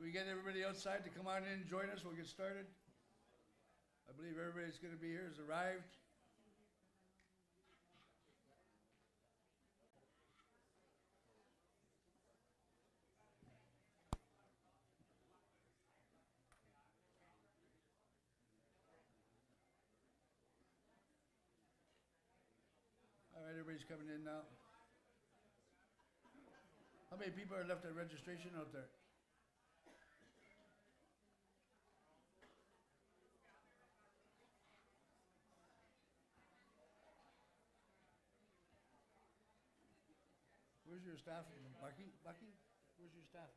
We get everybody outside to come on in and join us. We'll get started. I believe everybody's going to be here has arrived. All right, everybody's coming in now. How many people are left at registration out there? Where's your staff? Bucky? Bucky? Where's your staff?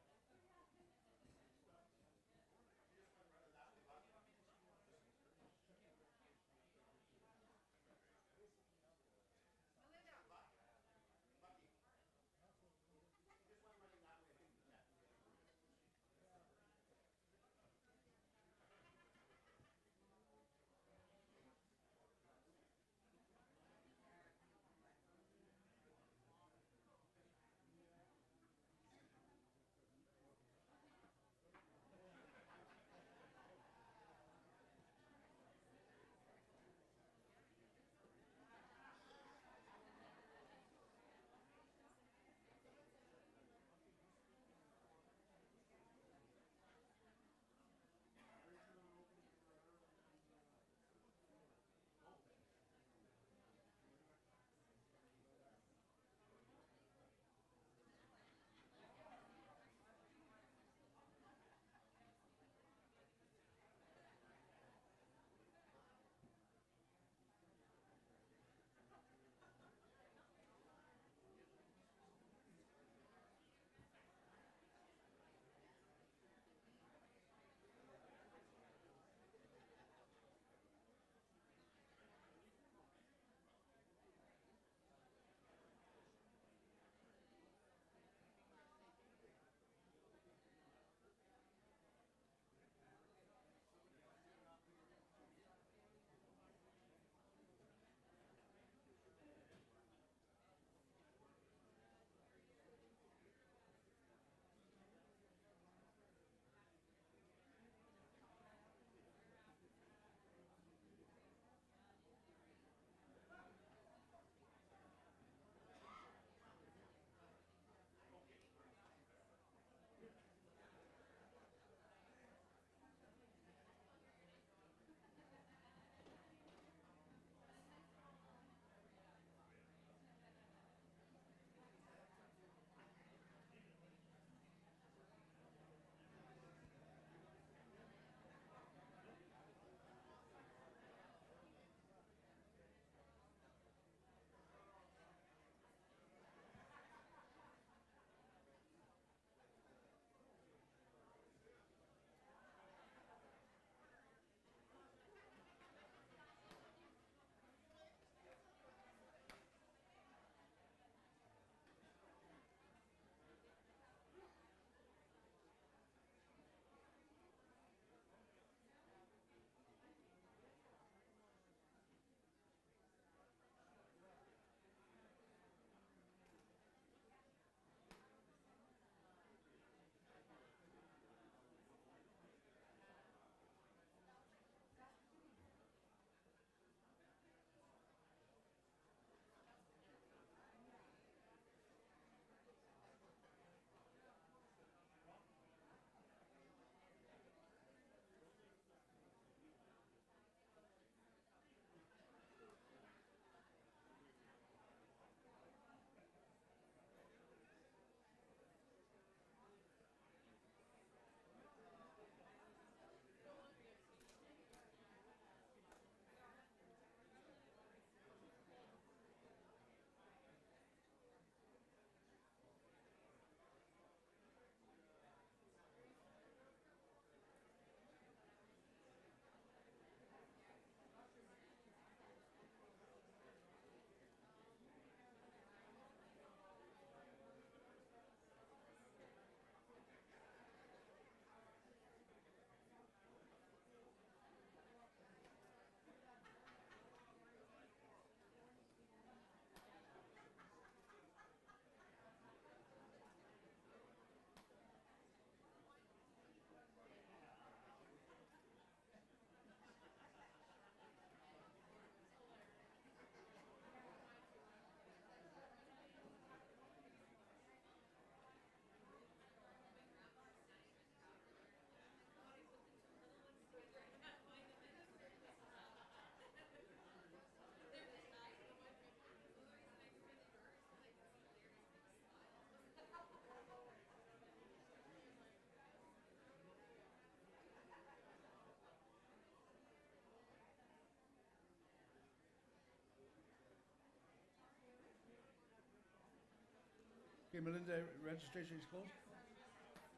Okay, Melinda, registration is closed.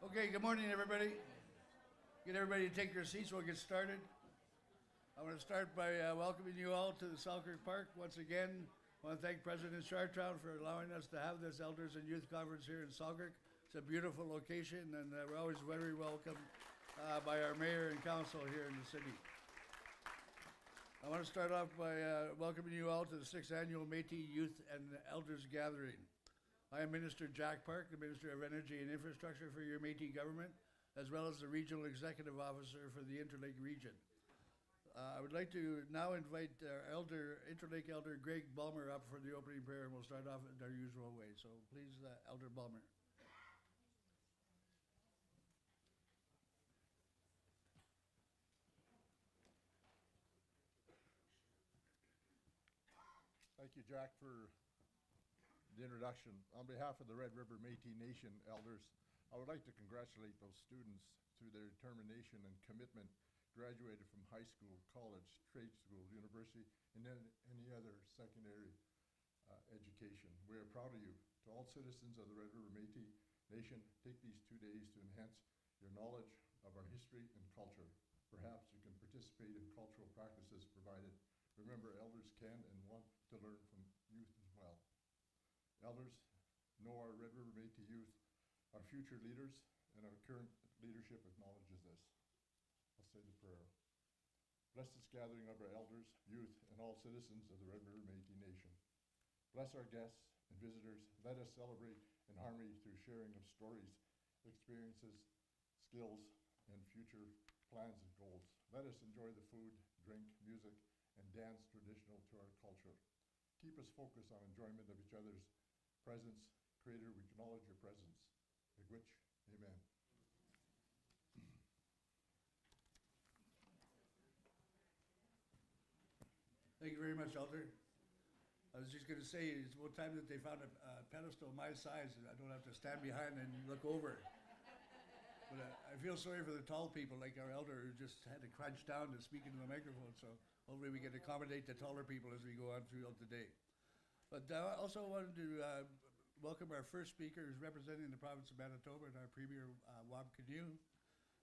Okay, good morning, everybody. Get everybody to take their seats. We'll get started. I want to start by welcoming you all to the Selkirk Park. Once again, I want to thank President Chartrown for allowing us to have this Elders and Youth Conference here in Selkirk. It's a beautiful location, and we're always very welcome by our mayor and council here in the city. I want to start off by welcoming you all to the 6th Annual Métis Youth and Elders Gathering. I am Minister Jack Park, the Minister of Energy and Infrastructure for your Métis government, as well as the Regional Executive Officer for the Interlake region. I would like to now invite our Interlake Elder Greg Bulmer up for the opening prayer, and we'll start off in our usual way. So please, Elder Bulmer. Thank you, Jack, for the introduction. On behalf of the Red River Métis Nation elders, I would like to congratulate those students through their determination and commitment, graduated from high school, college, trade school, university, and then any other secondary education. We are proud of you. To all citizens of the Red River Métis Nation, take these 2 days to enhance your knowledge of our history and culture. Perhaps you can participate in cultural practices provided. Remember, elders can and want to learn from youth as well. Elders, know our Red River Métis youth, our future leaders, and our current leadership acknowledges this. I'll say the prayer. Bless this gathering of our elders, youth, and all citizens of the Red River Métis Nation. Bless our guests and visitors. Let us celebrate in harmony through sharing of stories, experiences, skills, and future plans and goals. Let us enjoy the food, drink, music, and dance traditional to our culture. Keep us focused on enjoyment of each other's presence. Creator, we acknowledge your presence. With which, amen. Thank you very much, Elder. I was just going to say, it's about time that they found a pedestal my size and I don't have to stand behind and look over. But I feel sorry for the tall people like our elder who just had to crunch down to speak into the microphone. So hopefully we can accommodate the taller people as we go on throughout the day. But I also wanted to welcome our first speaker who's representing the province of Manitoba and our Premier Wab Canoe,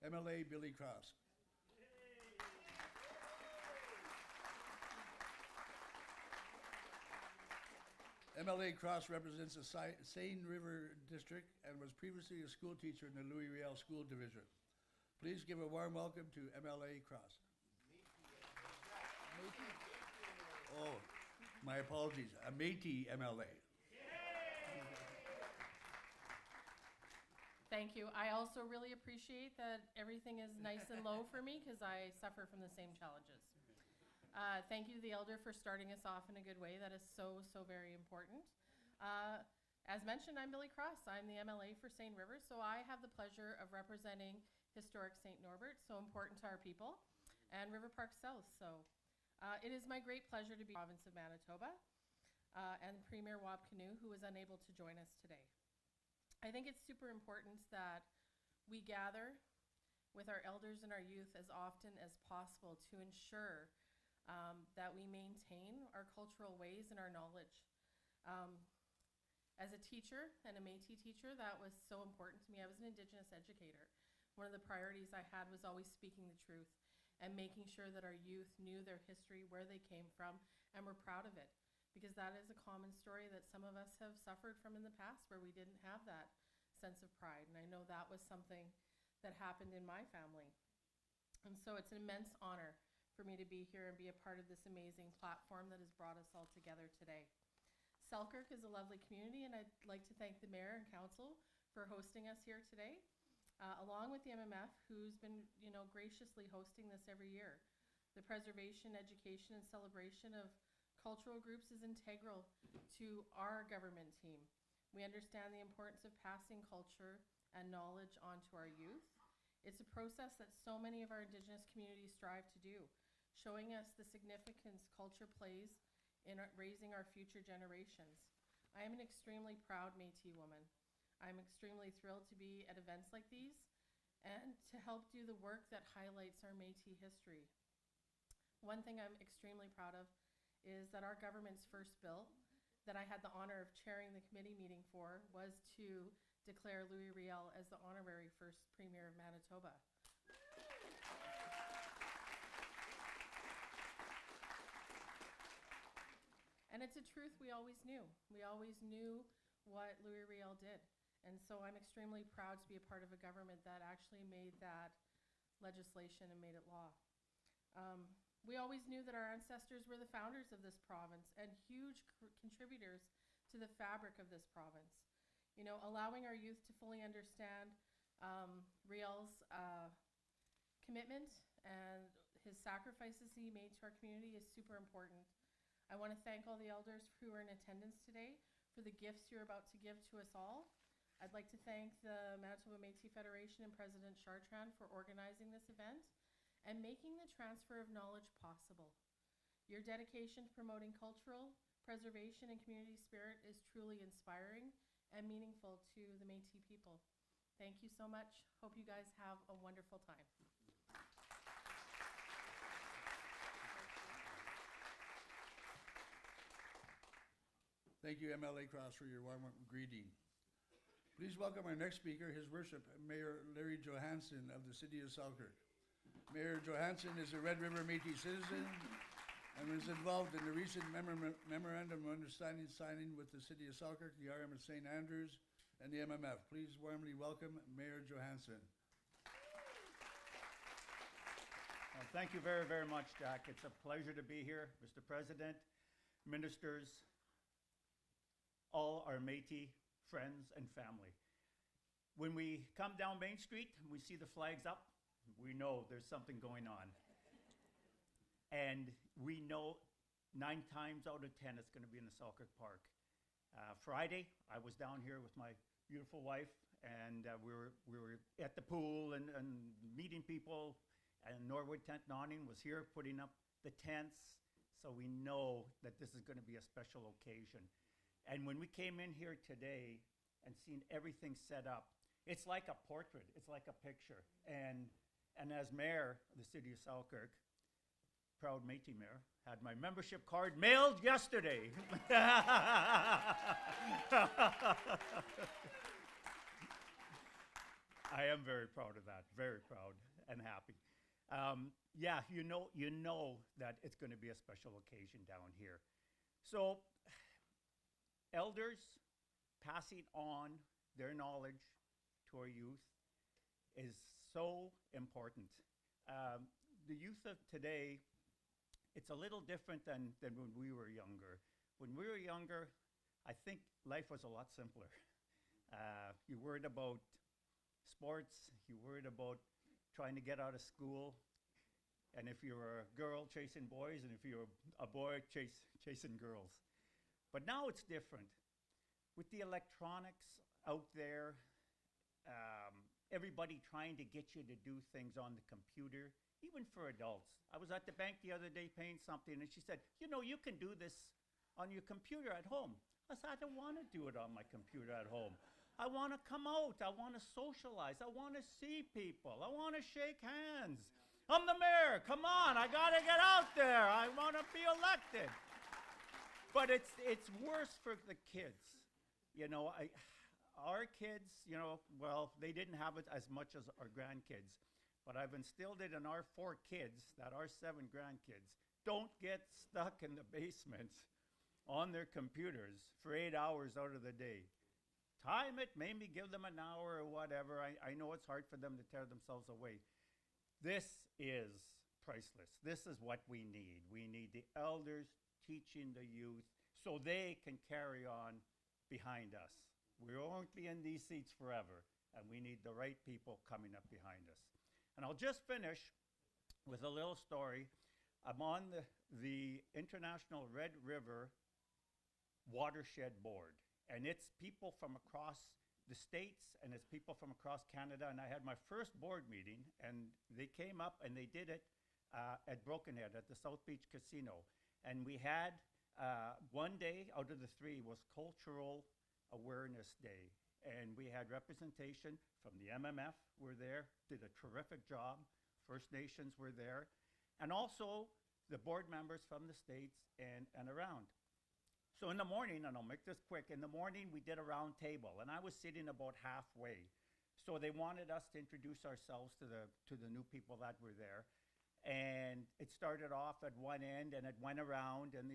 MLA Billy Cross. MLA Cross represents the Seine River District and was previously a school teacher in the Louis Riel School Division. Please give a warm welcome to MLA Cross. Oh, my apologies. A Métis MLA. Thank you. I also really appreciate that everything is nice and low for me because I suffer from the same challenges. Thank you to the elder for starting us off in a good way. That is so, so very important. As mentioned, I'm Billy Cross. I'm the MLA for Seine River, so I have the pleasure of representing historic St. Norbert, so important to our people, and River Park South. So it is my great pleasure to be in the province of Manitoba and Premier Wab Canoe, who is unable to join us today. I think it's super important that we gather with our elders and our youth as often as possible to ensure that we maintain our cultural ways and our knowledge. As a teacher and a Métis teacher, that was so important to me. I was an Indigenous educator. One of the priorities I had was always speaking the truth and making sure that our youth knew their history, where they came from, and were proud of it. Because that is a common story that some of us have suffered from in the past where we didn't have that sense of pride. And I know that was something that happened in my family. And so it's an immense honor for me to be here and be a part of this amazing platform that has brought us all together today. Selkirk is a lovely community, and I'd like to thank the mayor and council for hosting us here today, along with the MMF, who's been, graciously hosting this every year. The preservation, education, and celebration of cultural groups is integral to our government team. We understand the importance of passing culture and knowledge on to our youth. It's a process that so many of our Indigenous communities strive to do, showing us the significance culture plays in raising our future generations. I am an extremely proud Métis woman. I'm extremely thrilled to be at events like these and to help do the work that highlights our Métis history. One thing I'm extremely proud of is that our government's first bill that I had the honor of chairing the committee meeting for was to declare Louis Riel as the honorary first Premier of Manitoba. And it's a truth we always knew. We always knew what Louis Riel did. And so I'm extremely proud to be a part of a government that actually made that legislation and made it law. We always knew that our ancestors were the founders of this province and huge contributors to the fabric of this province. You know, allowing our youth to fully understand Riel's commitment and his sacrifices he made to our community is super important. I want to thank all the elders who are in attendance today for the gifts you're about to give to us all. I'd like to thank the Manitoba Métis Federation and President Chartrand for organizing this event and making the transfer of knowledge possible. Your dedication to promoting cultural preservation and community spirit is truly inspiring and meaningful to the Métis people. Thank you so much. Hope you guys have a wonderful time. Thank you, MLA Cross, for your warm greeting. Please welcome our next speaker, His Worship Mayor Larry Johansson of the City of Selkirk. Mayor Johansson is a Red River Métis citizen and was involved in the recent memorandum of understanding signing with the City of Selkirk, the RM of St. Andrews, and the MMF. Please warmly welcome Mayor Johansson. Well, thank you very, very much, Jack. It's a pleasure to be here, Mr. President, ministers, all our Métis friends and family. When we come down Main Street and we see the flags up, we know there's something going on. And we know 9 times out of 10 it's going to be in the Selkirk Park. Friday, I was down here with my beautiful wife, and we were at the pool and meeting people, and Norwood Tent Awning was here putting up the tents, so we know that this is going to be a special occasion. And when we came in here today and seen everything set up, it's like a portrait, it's like a picture. And as mayor of the City of Selkirk, proud Métis mayor, had my membership card mailed yesterday. I am very proud of that, very proud and happy. Yeah, you know that it's going to be a special occasion down here. So, elders passing on their knowledge to our youth is so important. The youth of today, it's a little different than when we were younger. When we were younger, I think life was a lot simpler. You worried about sports, you worried about trying to get out of school, and if you were a girl, chasing boys, and if you were a boy, chasing girls. But now it's different. With the electronics out there, everybody trying to get you to do things on the computer, even for adults. I was at the bank the other day paying something, and she said, you know, you can do this on your computer at home. I said, I don't want to do it on my computer at home. I want to come out. I want to socialize. I want to see people. I want to shake hands. I'm the mayor. Come on. I got to get out there. I want to be elected. But it's worse for the kids. You know, our kids, you know, well, they didn't have it as much as our grandkids. But I've instilled it in our 4 kids, that our 7 grandkids don't get stuck in the basements on their computers for 8 hours out of the day. Time it, maybe give them an hour or whatever. I know it's hard for them to tear themselves away. This is priceless. This is what we need. We need the elders teaching the youth so they can carry on behind us. We won't be in these seats forever, and we need the right people coming up behind us. And I'll just finish with a little story. I'm on the International Red River Watershed Board, and it's people from across the States, and it's people from across Canada, and I had my first board meeting, and they came up and they did it at Brokenhead at the South Beach Casino. And we had one day out of the 3 was Cultural Awareness Day. And we had representation from the MMF were there, did a terrific job. First Nations were there. And also the board members from the States and around. So in the morning, and I'll make this quick, in the morning we did a round table, and I was sitting about halfway. So they wanted us to introduce ourselves to the new people that were there. And it started off at one end, and it went around, and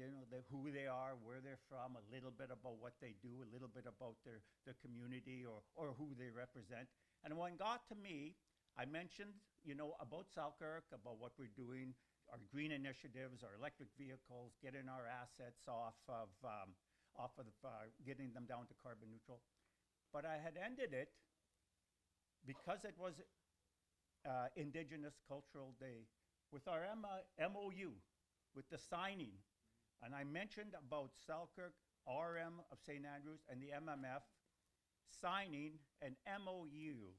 who they are, where they're from, a little bit about what they do, a little bit about their community or who they represent. And when it got to me, I mentioned, about Selkirk, about what we're doing, our green initiatives, our electric vehicles, getting our assets off of getting them down to carbon neutral. But I had ended it because it was Indigenous Cultural Day with our MOU, with the signing. And I mentioned about Selkirk, RM of St. Andrews, and the MMF signing an MOU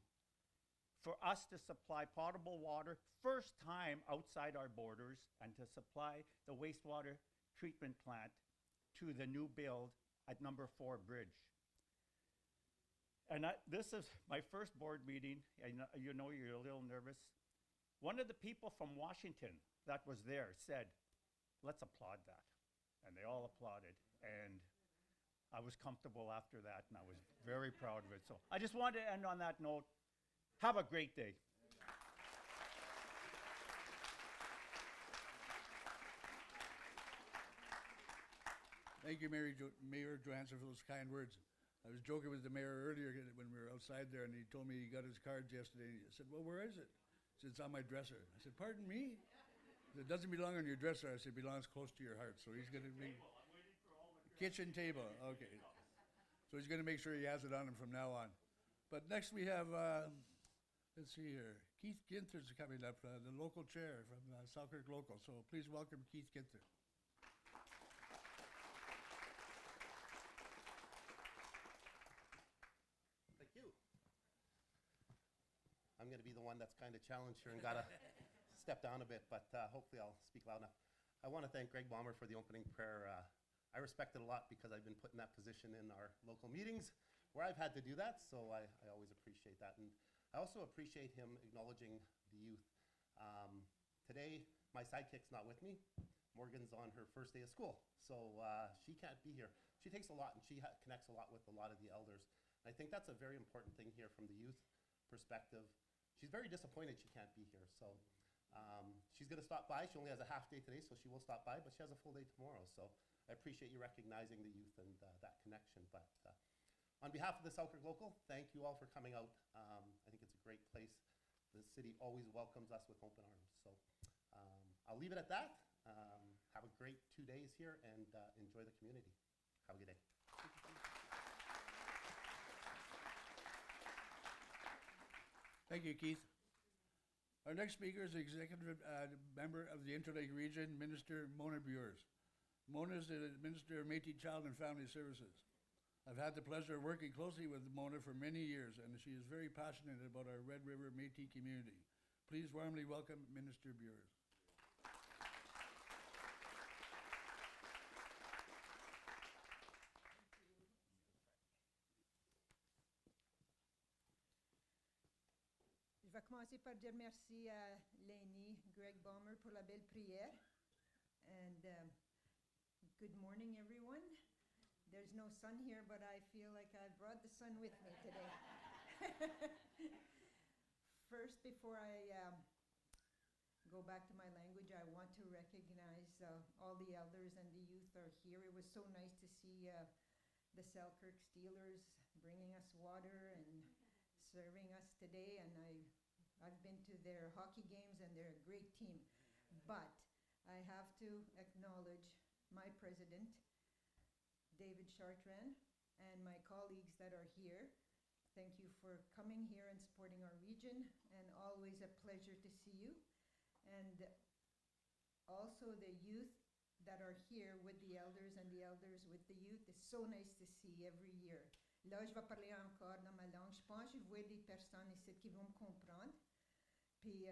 for us to supply potable water, first time outside our borders, and to supply the wastewater treatment plant to the new build at number 4 Bridge. And this is my first board meeting. You're a little nervous. One of the people from Washington that was there said, let's applaud that. And they all applauded. And I was comfortable after that, and I was very proud of it. So I just wanted to end on that note. Have a great day. Thank you, Mayor Johansson, for those kind words. I was joking with the mayor earlier when we were outside there, and he told me he got his cards yesterday. I said, well, where is it? He said, it's on my dresser. I said, pardon me? He said, it doesn't belong on your dresser. I said, it belongs close to your heart. So he's going to be... Kitchen table, okay. So he's going to make sure he has it on him from now on. But next we have, let's see here, Keith Ginther's coming up, the local chair from Selkirk Local. So please welcome Keith Ginther. Thank you. I'm going to be the one that's kind of challenged here and got to step down a bit, but hopefully I'll speak loud enough. I want to thank Greg Balmer for the opening prayer. I respect it a lot because I've been put in that position in our local meetings where I've had to do that, so I always appreciate that. And I also appreciate him acknowledging the youth. Today, my sidekick's not with me. Morgan's on her first day of school, so she can't be here. She takes a lot, and she connects a lot with a lot of the elders. And I think that's a very important thing here from the youth perspective. She's very disappointed she can't be here, so she's going to stop by. She only has a half day today, so she will stop by, but she has a full day tomorrow. So I appreciate you recognizing the youth and that connection. But on behalf of the Selkirk Local, thank you all for coming out. I think it's a great place. The city always welcomes us with open arms. So I'll leave it at that. Have a great 2 days here and enjoy the community. Have a good day. Thank you, Keith. Our next speaker is the executive member of the Interlake Region, Minister Mona Bures. Mona is the Minister of Métis Child and Family Services. I've had the pleasure of working closely with Mona for many years, and she is very passionate about our Red River Métis community. Please warmly welcome Minister Bures. Je vais commencer par dire merci à l'aîné Greg Balmer pour la belle prière. And good morning, everyone. There's no sun here, but I feel like I brought the sun with me today. First, before I go back to my language, I want to recognize all the elders and the youth are here. It was so nice to see the Selkirk Steelers bringing us water and serving us today, and I've been to their hockey games, and they're a great team. But I have to acknowledge my president, David Chartrand, and my colleagues that are here. Thank you for coming here and supporting our region, and always a pleasure to see you. And also the youth that are here with the elders and the elders with the youth. It's so nice to see every year. Là, je vais parler encore dans ma langue. Je pense que je vois des personnes ici qui vont me comprendre. Puis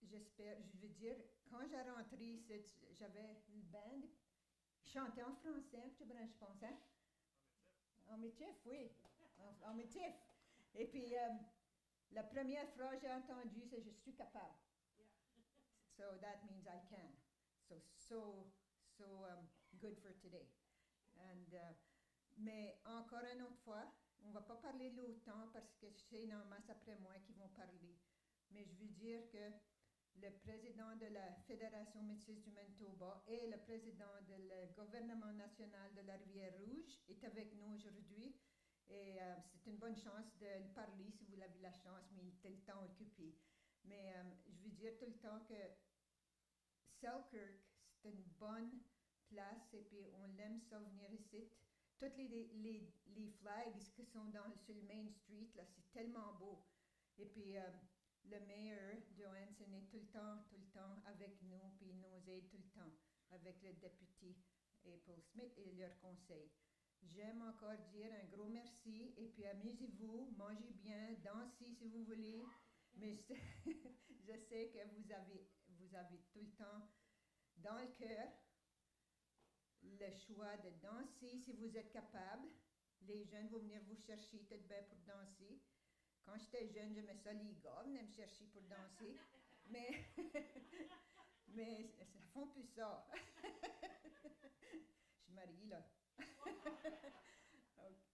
j'espère, je veux dire, quand j'ai rentré ici, j'avais une band. Je chantais en français, je pensais. En métif, oui. En métif. Et puis la première phrase que j'ai entendue, c'est je suis capable. So that means I can. So good for today. Mais encore une autre fois, on ne va pas parler longtemps parce que je sais en masse après moi qui vont parler. Mais je veux dire que le président de la Fédération Métis du Manitoba et le président du gouvernement national de la Rivière-Rouge est avec nous aujourd'hui. Et c'est une bonne chance de le parler si vous avez la chance, mais il est tout le temps occupé. Mais je veux dire tout le temps que Selkirk, c'est une bonne place et puis on l'aime ça venir ici. Toutes les flags qui sont sur le Main Street, là, c'est tellement beau. Et puis le maire, Johansson, est tout le temps avec nous, puis il nous aide tout le temps avec le député April Smith et leur conseil. J'aime encore dire un gros merci et puis amusez-vous, mangez bien, dansez si vous voulez. Mais je sais que vous avez tout le temps dans le cœur le choix de danser si vous êtes capable. Les jeunes vont venir vous chercher tout bien pour danser. Quand j'étais jeune, j'aimais ça, les gars venaient me chercher pour danser. Mais ça font plus ça. Je suis mariée, là.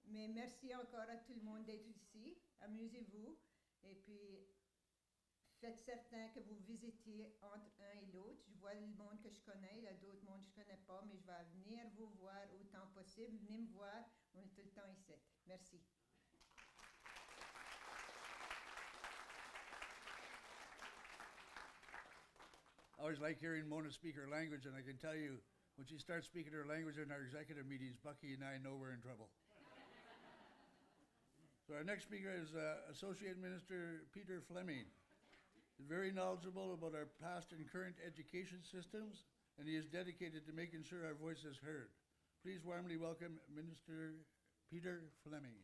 Mais merci encore à tout le monde d'être ici. Amusez-vous. Et puis, faites certain que vous visitez entre un et l'autre. Je vois le monde que je connais, il y a d'autres mondes que je ne connais pas, mais je vais venir vous voir autant possible. Venez me voir, on est tout le temps ici. Merci. I always like hearing Mona speak her language, and I can tell you, when she starts speaking her language in our executive meetings, Bucky and I know we're in trouble. So our next speaker is Associate Minister Peter Fleming. He's very knowledgeable about our past and current education systems, and he is dedicated to making sure our voice is heard. Please warmly welcome Minister Peter Fleming.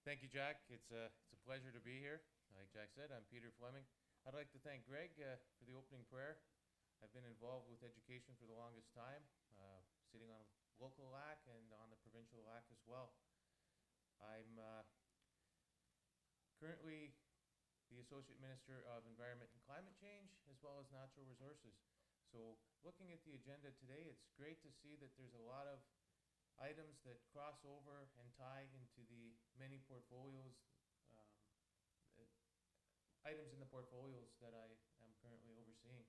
Thank you, Jack. It's a pleasure to be here. Like Jack said, I'm Peter Fleming. I'd like to thank Greg for the opening prayer. I've been involved with education for the longest time, sitting on a local LAC and on the provincial LAC as well. I'm currently the Associate Minister of Environment and Climate Change, as well as Natural Resources. So looking at the agenda today, it's great to see that there's a lot of items that cross over and tie into the many portfolios, items in the portfolios that I am currently overseeing.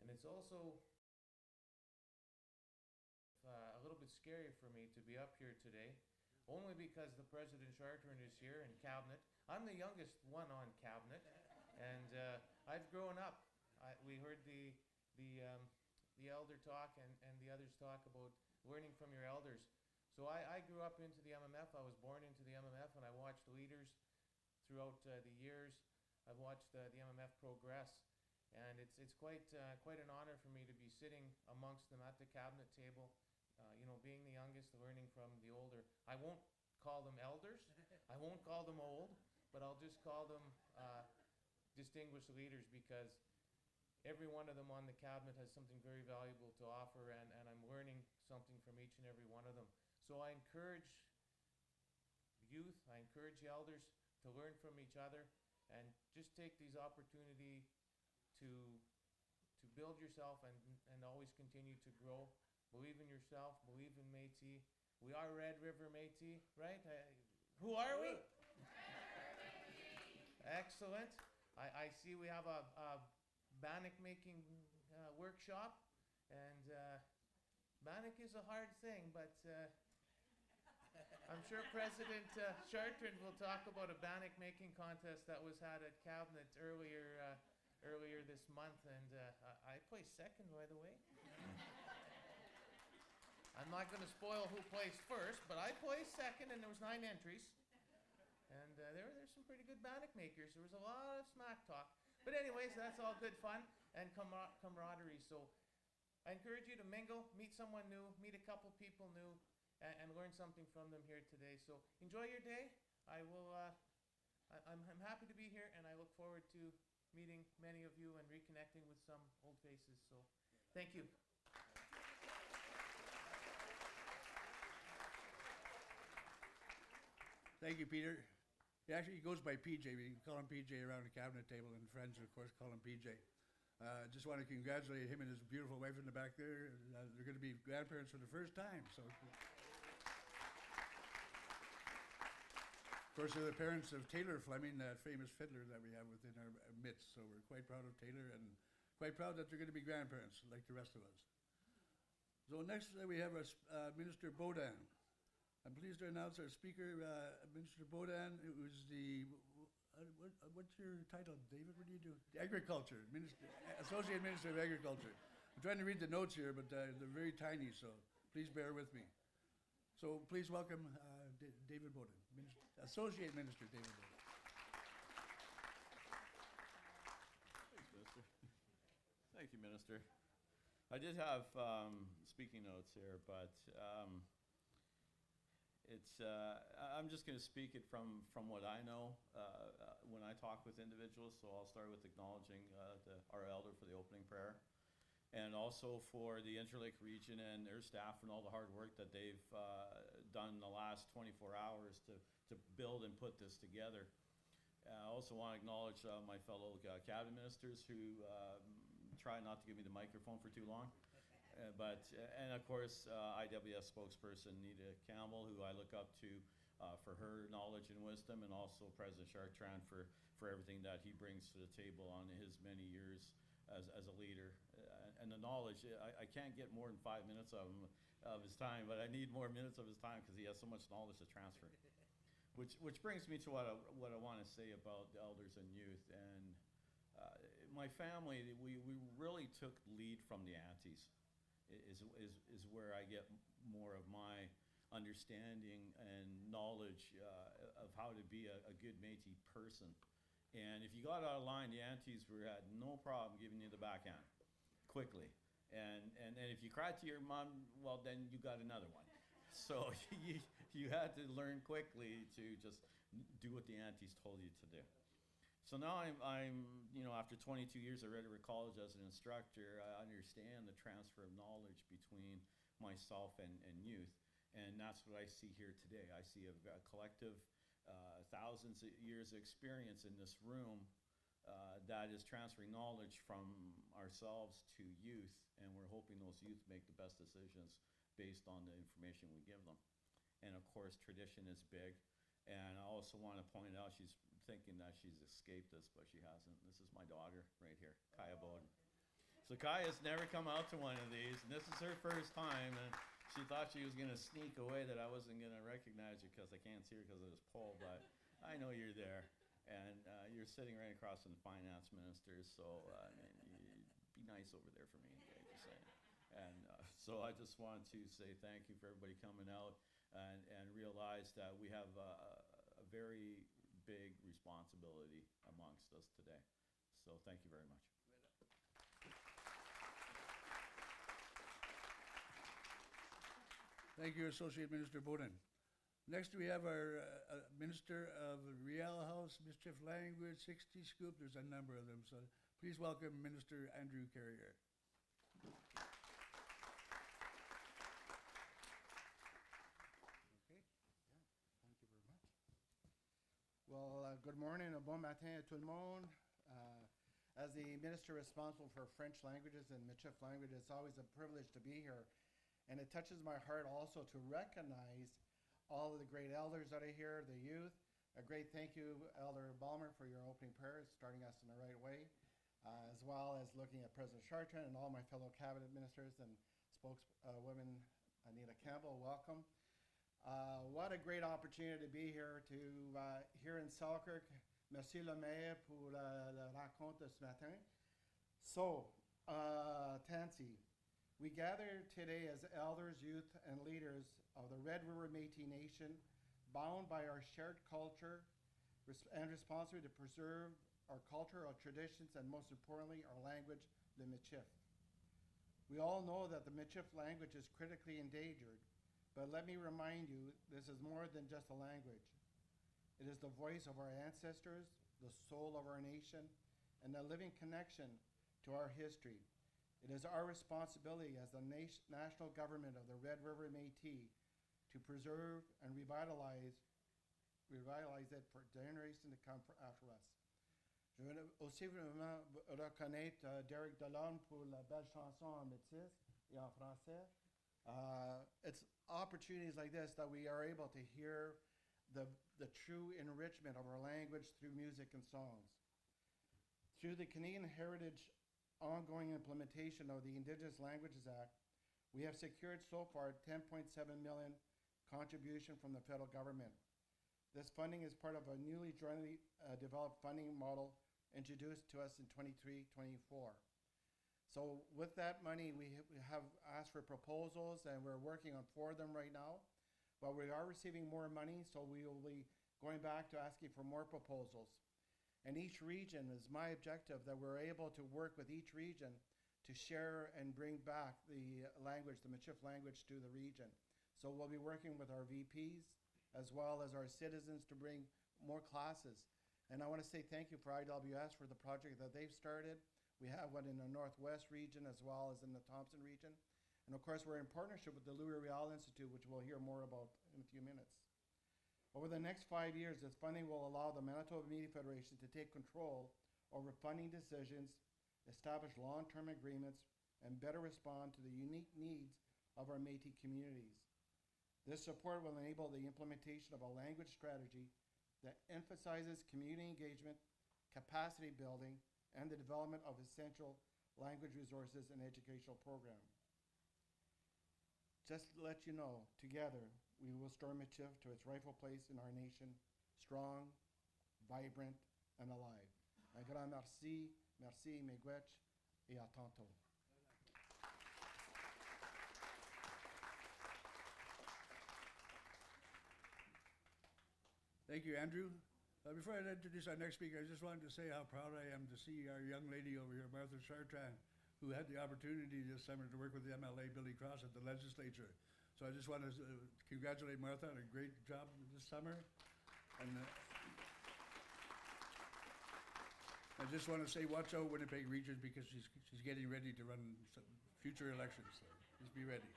And it's also a little bit scary for me to be up here today, only because the President Chartrand is here and Cabinet. I'm the youngest one on Cabinet, and I've grown up. We heard the elder talk and the others talk about learning from your elders. So I grew up into the MMF. I was born into the MMF, and I watched leaders throughout the years. I've watched the MMF progress, and it's quite an honor for me to be sitting amongst them at the cabinet table. Being the youngest, learning from the older. I won't call them elders. I won't call them old, but I'll just call them distinguished leaders, because every one of them on the cabinet has something very valuable to offer, and I'm learning something from each and every one of them. So I encourage youth, I encourage the elders to learn from each other and just take these opportunity to build yourself and always continue to grow. Believe in yourself, believe in Métis. We are Red River Métis, right? Who are we? Excellent. I see we have a bannock making workshop, and bannock is a hard thing, but I'm sure President Chartrand will talk about a bannock making contest that was had at Cabinet earlier this month, and I placed second, by the way. I'm not going to spoil who placed first, but I placed second, and there was 9 entries, and there's some pretty good bannock makers. There was a lot of smack talk. But anyways, that's all good fun and camaraderie. So I encourage you to mingle, meet someone new, meet a couple people new, and learn something from them here today. So enjoy your day. I'm happy to be here, and I look forward to meeting many of you and reconnecting with some old faces. So thank you. Thank you, Peter. He actually goes by PJ. We call him PJ around the cabinet table, and friends, of course, call him PJ. Just want to congratulate him and his beautiful wife in the back there. They're going to be grandparents for the first time. So, of course, they're the parents of Taylor Fleming, that famous fiddler that we have within our midst. So we're quite proud of Taylor and quite proud that they're going to be grandparents like the rest of us. So next we have our Minister Bodan. I'm pleased to announce our speaker, Minister Bodan, who's the, what's your title, David? What do you do? Agriculture, Associate Minister of Agriculture. I'm trying to read the notes here, but they're very tiny, so please bear with me. So please welcome David Bodan, Associate Minister David Bodan. Thanks, Minister. Thank you, Minister. I did have speaking notes here, but I'm just going to speak it from what I know when I talk with individuals. So I'll start with acknowledging our elder for the opening prayer, and also for the Interlake region and their staff and all the hard work that they've done in the last 24 hours to build and put this together. I also want to acknowledge my fellow cabinet ministers who try not to give me the microphone for too long. And of course, IWS spokesperson Nita Campbell, who I look up to for her knowledge and wisdom, and also President Chartrand for everything that he brings to the table on his many years as a leader. And the knowledge, I can't get more than 5 minutes of his time, but I need more minutes of his time because he has so much knowledge to transfer. Which brings me to what I want to say about the elders and youth. And my family, we really took lead from the aunties. Is where I get more of my understanding and knowledge of how to be a good Métis person. And if you got out of line, the aunties had no problem giving you the backhand quickly. And if you cried to your mom, well, then you got another one. So you had to learn quickly to just do what the aunties told you to do. So now I'm after 22 years at Red River College as an instructor, I understand the transfer of knowledge between myself and youth. And that's what I see here today. I see a collective thousands of years of experience in this room that is transferring knowledge from ourselves to youth. And we're hoping those youth make the best decisions based on the information we give them. And of course, tradition is big. And I also want to point out, she's thinking that she's escaped this, but she hasn't. This is my daughter right here, Kaya Bowden. So Kaya's never come out to one of these, and this is her first time, and she thought she was going to sneak away, that I wasn't going to recognize her because I can't see her because of this pole, but I know you're there. And you're sitting right across from the finance minister, so be nice over there for me, okay, just saying. And so I just want to say thank you for everybody coming out and realize that we have a very big responsibility amongst us today. So thank you very much. Thank you, Associate Minister Bodan. Next, we have our Minister of Real House, Mischief Language, 60 Scoop. There's a number of them, so please welcome Minister Andrew Carrier. Well, good morning, bon matin à tout le monde. As the minister responsible for French languages and Michif language, it's always a privilege to be here. And it touches my heart also to recognize all of the great elders that are here, the youth. A great thank you, Elder Balmer, for your opening prayer, starting us in the right way, as well as looking at President Chartrand and all my fellow cabinet ministers and spokeswoman Anita Campbell. Welcome. What a great opportunity to be here here in Selkirk. Merci le maire pour la rencontre ce matin. So, Tansy, we gather today as elders, youth, and leaders of the Red River Métis Nation, bound by our shared culture and responsibility to preserve our culture, our traditions, and most importantly, our language, the Michif. We all know that the Michif language is critically endangered. But let me remind you, this is more than just a language. It is the voice of our ancestors, the soul of our nation, and the living connection to our history. It is our responsibility as the national government of the Red River Métis to preserve and revitalize it for generations to come after us. Je veux aussi vraiment reconnaître Derek Delorme pour la belle chanson en métis et en français. It's opportunities like this that we are able to hear the true enrichment of our language through music and songs. Through the Canadian Heritage ongoing implementation of the Indigenous Languages Act, we have secured so far $10.7 million contribution from the federal government. This funding is part of a newly jointly developed funding model introduced to us in 23-24. So with that money, we have asked for proposals, and we're working on 4 of them right now. But we are receiving more money, so we will be going back to asking for more proposals. And each region is my objective that we're able to work with each region to share and bring back the language, the Michif language, to the region. So we'll be working with our VPs as well as our citizens to bring more classes. And I want to say thank you for IWS for the project that they've started. We have one in the Northwest region as well as in the Thompson region. And of course, we're in partnership with the Louis Riel Institute, which we'll hear more about in a few minutes. Over the next 5 years, this funding will allow the Manitoba Media Federation to take control over funding decisions, establish long-term agreements, and better respond to the unique needs of our Métis communities. This support will enable the implementation of a language strategy that emphasizes community engagement, capacity building, and the development of essential language resources and educational programs. Just to let you know, together, we will restore Michif to its rightful place in our nation, strong, vibrant, and alive. Un grand merci, merci, miigwech, et à tantôt. Thank you, Andrew. Before I introduce our next speaker, I just wanted to say how proud I am to see our young lady over here, Martha Chartrand, who had the opportunity this summer to work with the MLA, Billy Cross, at the legislature. So I just want to congratulate Martha on a great job this summer. And I just want to say, watch out Winnipeg Region, because she's getting ready to run some future elections. So just be ready.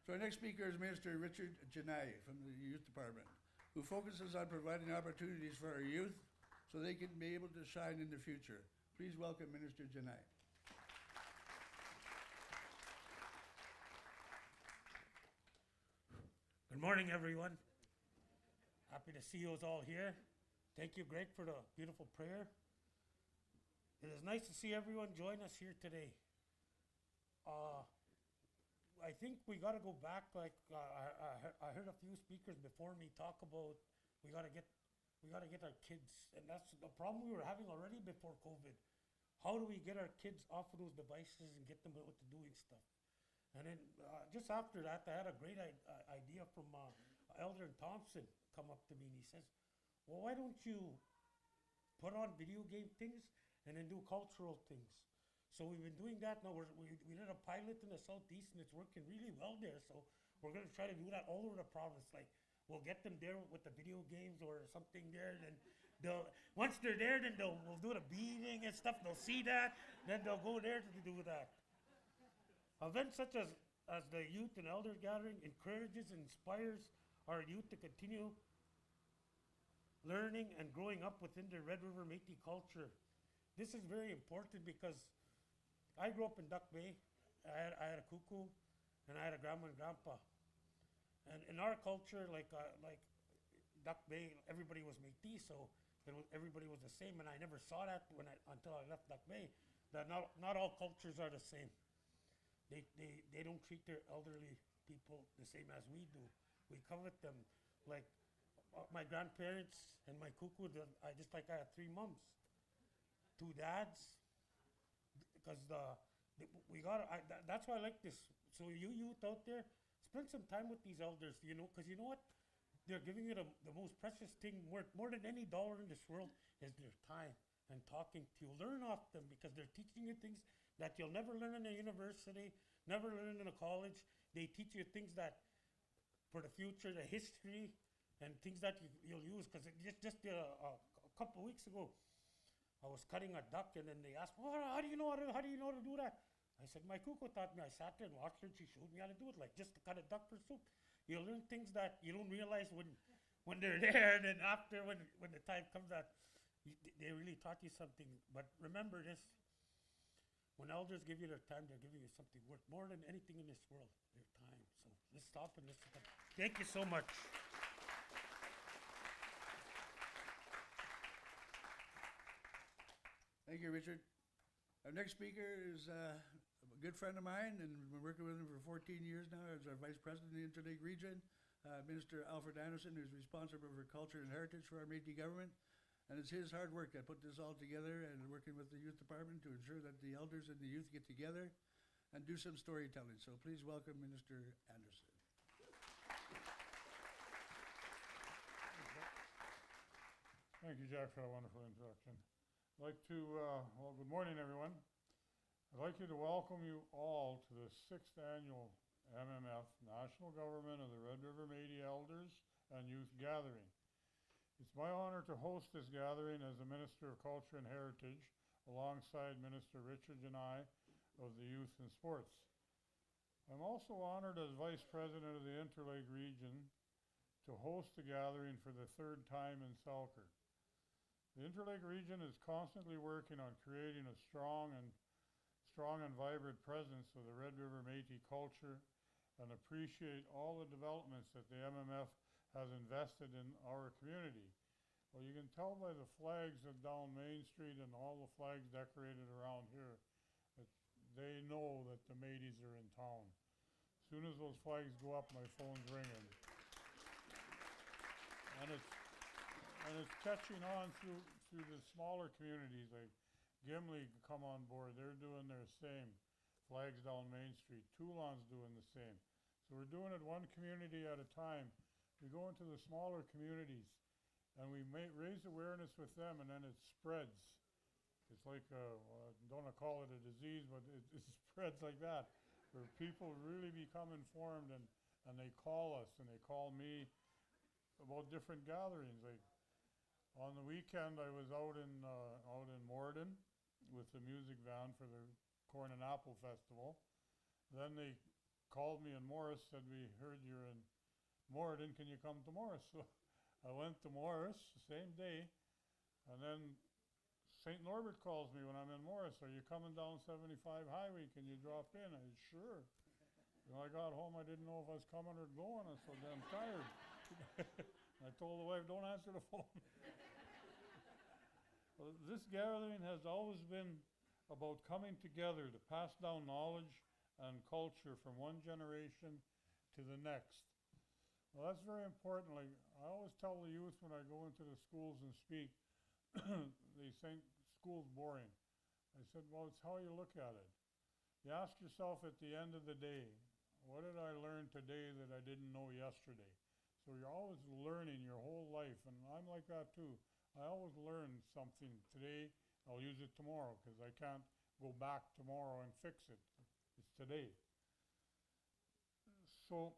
So our next speaker is Minister Richard Janai from the Youth Department, who focuses on providing opportunities for our youth so they can be able to shine in the future. Please welcome Minister Janai. Good morning, everyone. Happy to see you all here. Thank you, Greg, for the beautiful prayer. It is nice to see everyone join us here today. I think we got to go back. I heard a few speakers before me talk about we got to get our kids, and that's the problem we were having already before COVID. How do we get our kids off of those devices and get them out to doing stuff? And then just after that, I had a great idea from Elder in Thompson come up to me, and he says, well, why don't you put on video game things and then do cultural things? So we've been doing that now. We did a pilot in the Southeast, and it's working really well there. So we're going to try to do that all over the province. Like, we'll get them there with the video games or something there, and then once they're there, then we'll do the beating and stuff. They'll see that, then they'll go there to do that. Events such as the Youth and Elder Gathering encourages and inspires our youth to continue learning and growing up within the Red River Métis culture. This is very important because I grew up in Duck Bay. I had a cuckoo, and I had a grandma and grandpa. And in our culture, like Duck Bay, everybody was Métis, so everybody was the same. And I never saw that until I left Duck Bay, that not all cultures are the same. They don't treat their elderly people the same as we do. We covet them. Like my grandparents and my cuckoo, I had 3 moms, 2 dads, because that's why I like this. So you youth out there, spend some time with these elders, because you know what? They're giving you the most precious thing, more than any dollar in this world, is their time and talking to you. Learn off them, because they're teaching you things that you'll never learn in a university, never learn in a college. They teach you things that, for the future, the history, and things that you'll use. Because just a couple of weeks ago, I was cutting a duck, and then they asked, well, how do you know how to do that? I said, my cuckoo taught me. I sat there and watched her, and she showed me how to do it, like just to cut a duck for soup. You'll learn things that you don't realize when they're there, and then after, when the time comes that they really taught you something. But remember this, when elders give you their time, they're giving you something worth more than anything in this world, their time. So let's stop and listen to them. Thank you so much. Thank you, Richard. Our next speaker is a good friend of mine, and we've been working with him for 14 years now as our Vice President of the Interlake Region, Minister Alfred Anderson, who's responsible for culture and heritage for our Métis government. And it's his hard work that put this all together, and working with the youth department to ensure that the elders and the youth get together and do some storytelling. So please welcome Minister Anderson. Thank you, Jack, for that wonderful introduction. I'd like to, well, good morning, everyone. I'd like to welcome you all to the 6th annual MMF, National Government of the Red River Métis Elders and Youth Gathering. It's my honor to host this gathering as the Minister of Culture and Heritage, alongside Minister Richard Janai of the Youth and Sports. I'm also honored as Vice President of the Interlake Region to host the gathering for the 3rd time in Selkirk. The Interlake Region is constantly working on creating a strong and vibrant presence of the Red River Métis culture, and appreciate all the developments that the MMF has invested in our community. Well, you can tell by the flags down Main Street and all the flags decorated around here that they know that the Métis are in town. As soon as those flags go up, my phone's ringing. And it's catching on through the smaller communities, like Gimli come on board. They're doing their same. Flags down Main Street. Toulon's doing the same. So we're doing it one community at a time. We go into the smaller communities and we raise awareness with them, and then it spreads. It's like, I don't want to call it a disease, but it spreads like that, where people really become informed, and they call us and they call me about different gatherings. Like on the weekend, I was out in Morden with the music van for the Corn and Apple Festival. Then they called me in Morris, said, we heard you're in Morden, can you come to Morris? So I went to Morris the same day, and then St. Norbert calls me when I'm in Morris, are you coming down 75 Highway, can you drop in? I said, sure. When I got home, I didn't know if I was coming or going, I was so damn tired. I told the wife, don't answer the phone. Well, this gathering has always been about coming together to pass down knowledge and culture from one generation to the next. Well, that's very important. Like I always tell the youth when I go into the schools and speak, they think school's boring. I said, well, it's how you look at it. You ask yourself at the end of the day, what did I learn today that I didn't know yesterday? So you're always learning your whole life, and I'm like that too. I always learn something today, I'll use it tomorrow, because I can't go back tomorrow and fix it. It's today. So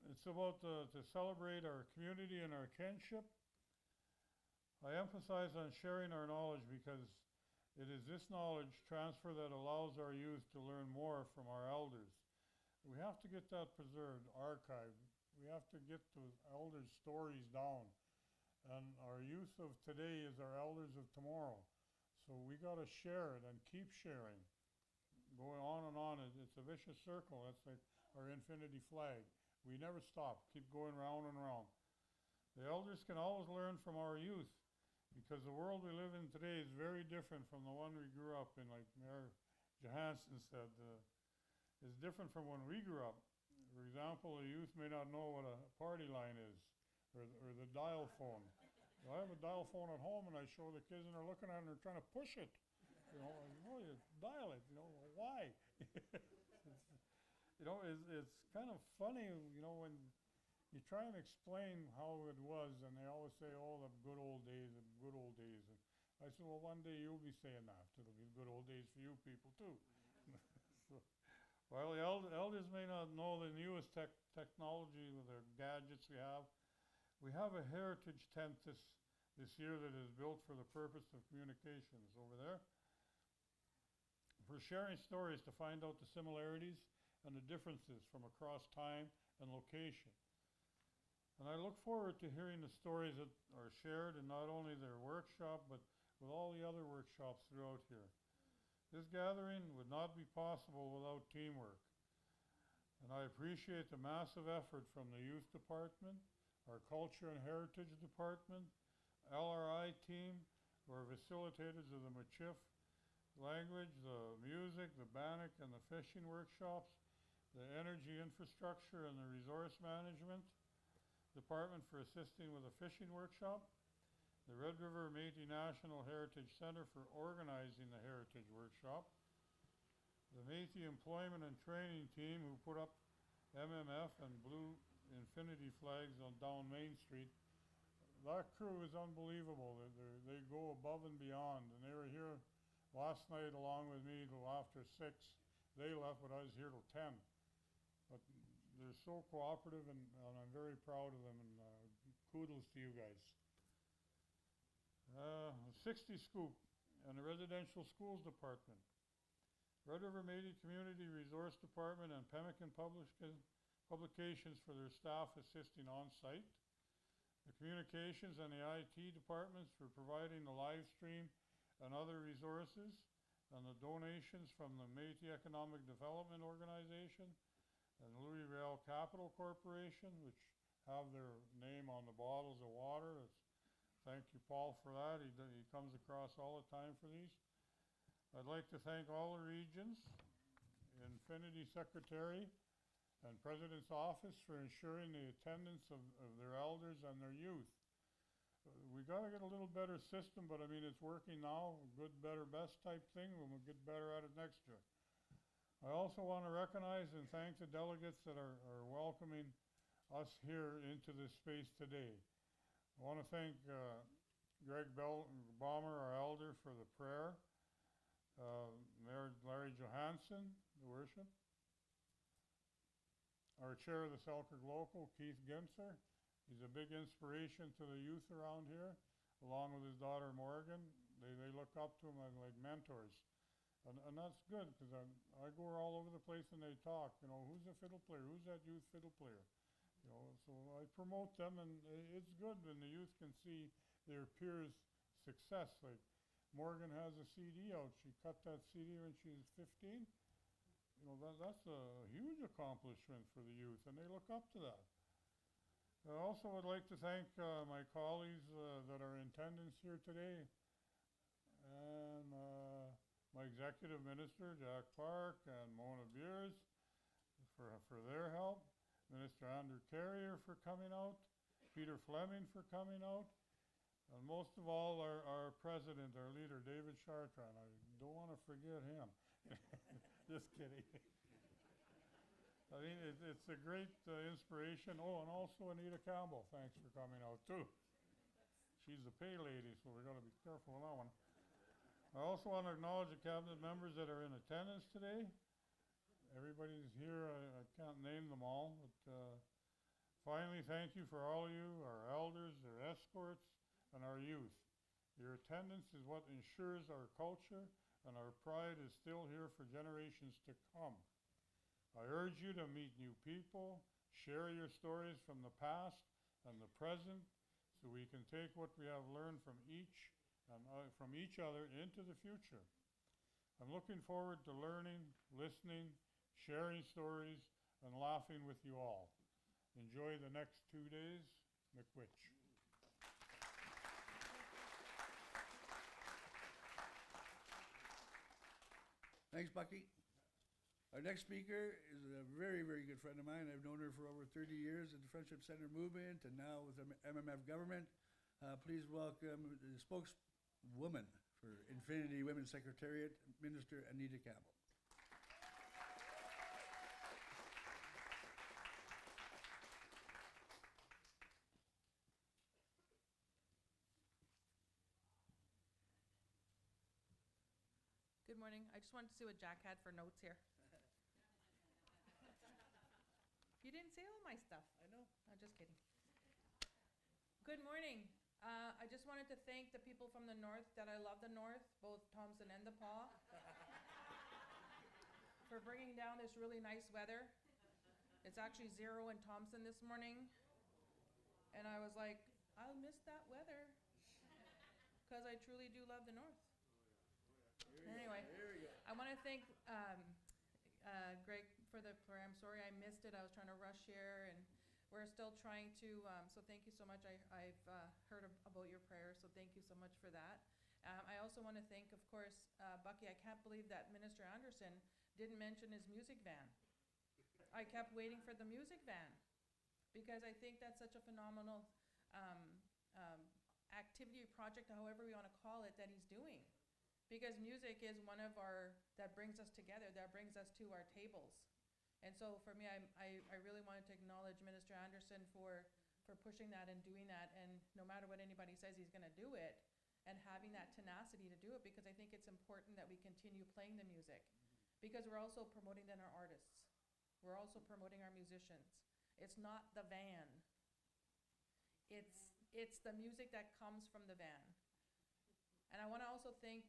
it's about to celebrate our community and our kinship. I emphasize on sharing our knowledge because it is this knowledge transfer that allows our youth to learn more from our elders. We have to get that preserved, archived. We have to get those elders' stories down. And our youth of today is our elders of tomorrow. So we got to share it and keep sharing. Going on and on, it's a vicious circle. That's like our infinity flag. We never stop, keep going round and round. The elders can always learn from our youth, because the world we live in today is very different from the one we grew up in, like Mayor Johansson said. It's different from when we grew up. For example, the youth may not know what a party line is, or the dial phone. I have a dial phone at home, and I show the kids, and they're looking at it, and they're trying to push it. You dial it, why? It's kind of funny, when you try and explain how it was, and they always say, oh, the good old days, the good old days. And I said, well, one day you'll be saying that. It'll be good old days for you people, too. So, while the elders may not know the newest technology with the gadgets we have a heritage tent this year that is built for the purpose of communications over there. For sharing stories to find out the similarities and the differences from across time and location. And I look forward to hearing the stories that are shared in not only their workshop, but with all the other workshops throughout here. This gathering would not be possible without teamwork. And I appreciate the massive effort from the Youth Department, our Culture and Heritage Department, LRI team, who are facilitators of the Michif language, the music, the bannock, and the fishing workshops, the energy infrastructure and the resource management department for assisting with the fishing workshop, the Red River Métis National Heritage Center for organizing the heritage workshop, the Métis Employment and Training team who put up MMF and blue infinity flags on down Main Street. That crew is unbelievable. They go above and beyond, and they were here last night along with me till after 6. They left, but I was here till 10. But they're so cooperative, and I'm very proud of them, and kudos to you guys. 60 Scoop and the Residential Schools Department. Red River Métis Community Resource Department and Pemmican Publications for their staff assisting on site. The Communications and the IT departments for providing the live stream and other resources, and the donations from the Métis Economic Development Organization and Louisville Capital Corporation, which have their name on the bottles of water. Thank you, Paul, for that. He comes across all the time for these. I'd like to thank all the regions, Infinity Secretary, and President's Office for ensuring the attendance of their elders and their youth. We got to get a little better system, but I mean, it's working now. Good, better, best type thing, and we'll get better at it next year. I also want to recognize and thank the delegates that are welcoming us here into this space today. I want to thank Greg Balmer, our elder, for the prayer. Mayor Larry Johansson, the worship. Our chair of the Selkirk Local, Keith Gimser. He's a big inspiration to the youth around here, along with his daughter Morgan. They look up to him like mentors. And that's good, because I go all over the place and they talk, you know, who's a fiddle player? Who's that youth fiddle player? You know, so I promote them, and it's good when the youth can see their peers' success. Like Morgan has a CD out. She cut that CD when she was 15. You know, that's a huge accomplishment for the youth, and they look up to that. I also would like to thank my colleagues that are in attendance here today, and my executive minister, Jack Park, and Mona Beers for their help, Minister Andrew Carrier for coming out, Peter Fleming for coming out, and most of all our president, our leader, David Chartrand. I don't want to forget him. Just kidding. I mean, it's a great inspiration. Oh, and also Anita Campbell, thanks for coming out too. She's the pay lady, so we got to be careful with that one. I also want to acknowledge the cabinet members that are in attendance today. Everybody's here. I can't name them all, but finally, thank you for all of you, our elders, their escorts, and our youth. Your attendance is what ensures our culture and our pride is still here for generations to come. I urge you to meet new people, share your stories from the past and the present, so we can take what we have learned from each other into the future. I'm looking forward to learning, listening, sharing stories, and laughing with you all. Enjoy the next 2 days. McWitch. Thanks, Bucky. Our next speaker is a very, very good friend of mine. I've known her for over 30 years in the Friendship Center movement and now with the MMF government. Please welcome the spokeswoman for Infinity Women's Secretariat, Minister Anita Campbell. Good morning. I just wanted to see what Jack had for notes here. You didn't say all my stuff. I know. I'm just kidding. Good morning. I just wanted to thank the people from the north that I love the north, both Thompson and the Paw, for bringing down this really nice weather. It's actually 0 in Thompson this morning. And I was like, I'll miss that weather because I truly do love the north. Anyway, I want to thank Greg for the prayer. I'm sorry I missed it. I was trying to rush here, and we're still trying to, so thank you so much. I've heard about your prayer, so thank you so much for that. I also want to thank, of course, Bucky. I can't believe that Minister Anderson didn't mention his music van. I kept waiting for the music van because I think that's such a phenomenal activity or project, however we want to call it, that he's doing. Because music is one of our, that brings us together, that brings us to our tables. And so for me, I really wanted to acknowledge Minister Anderson for pushing that and doing that. And no matter what anybody says, he's going to do it. And having that tenacity to do it, because I think it's important that we continue playing the music. Because we're also promoting then our artists. We're also promoting our musicians. It's not the van. It's the music that comes from the van. And I want to also thank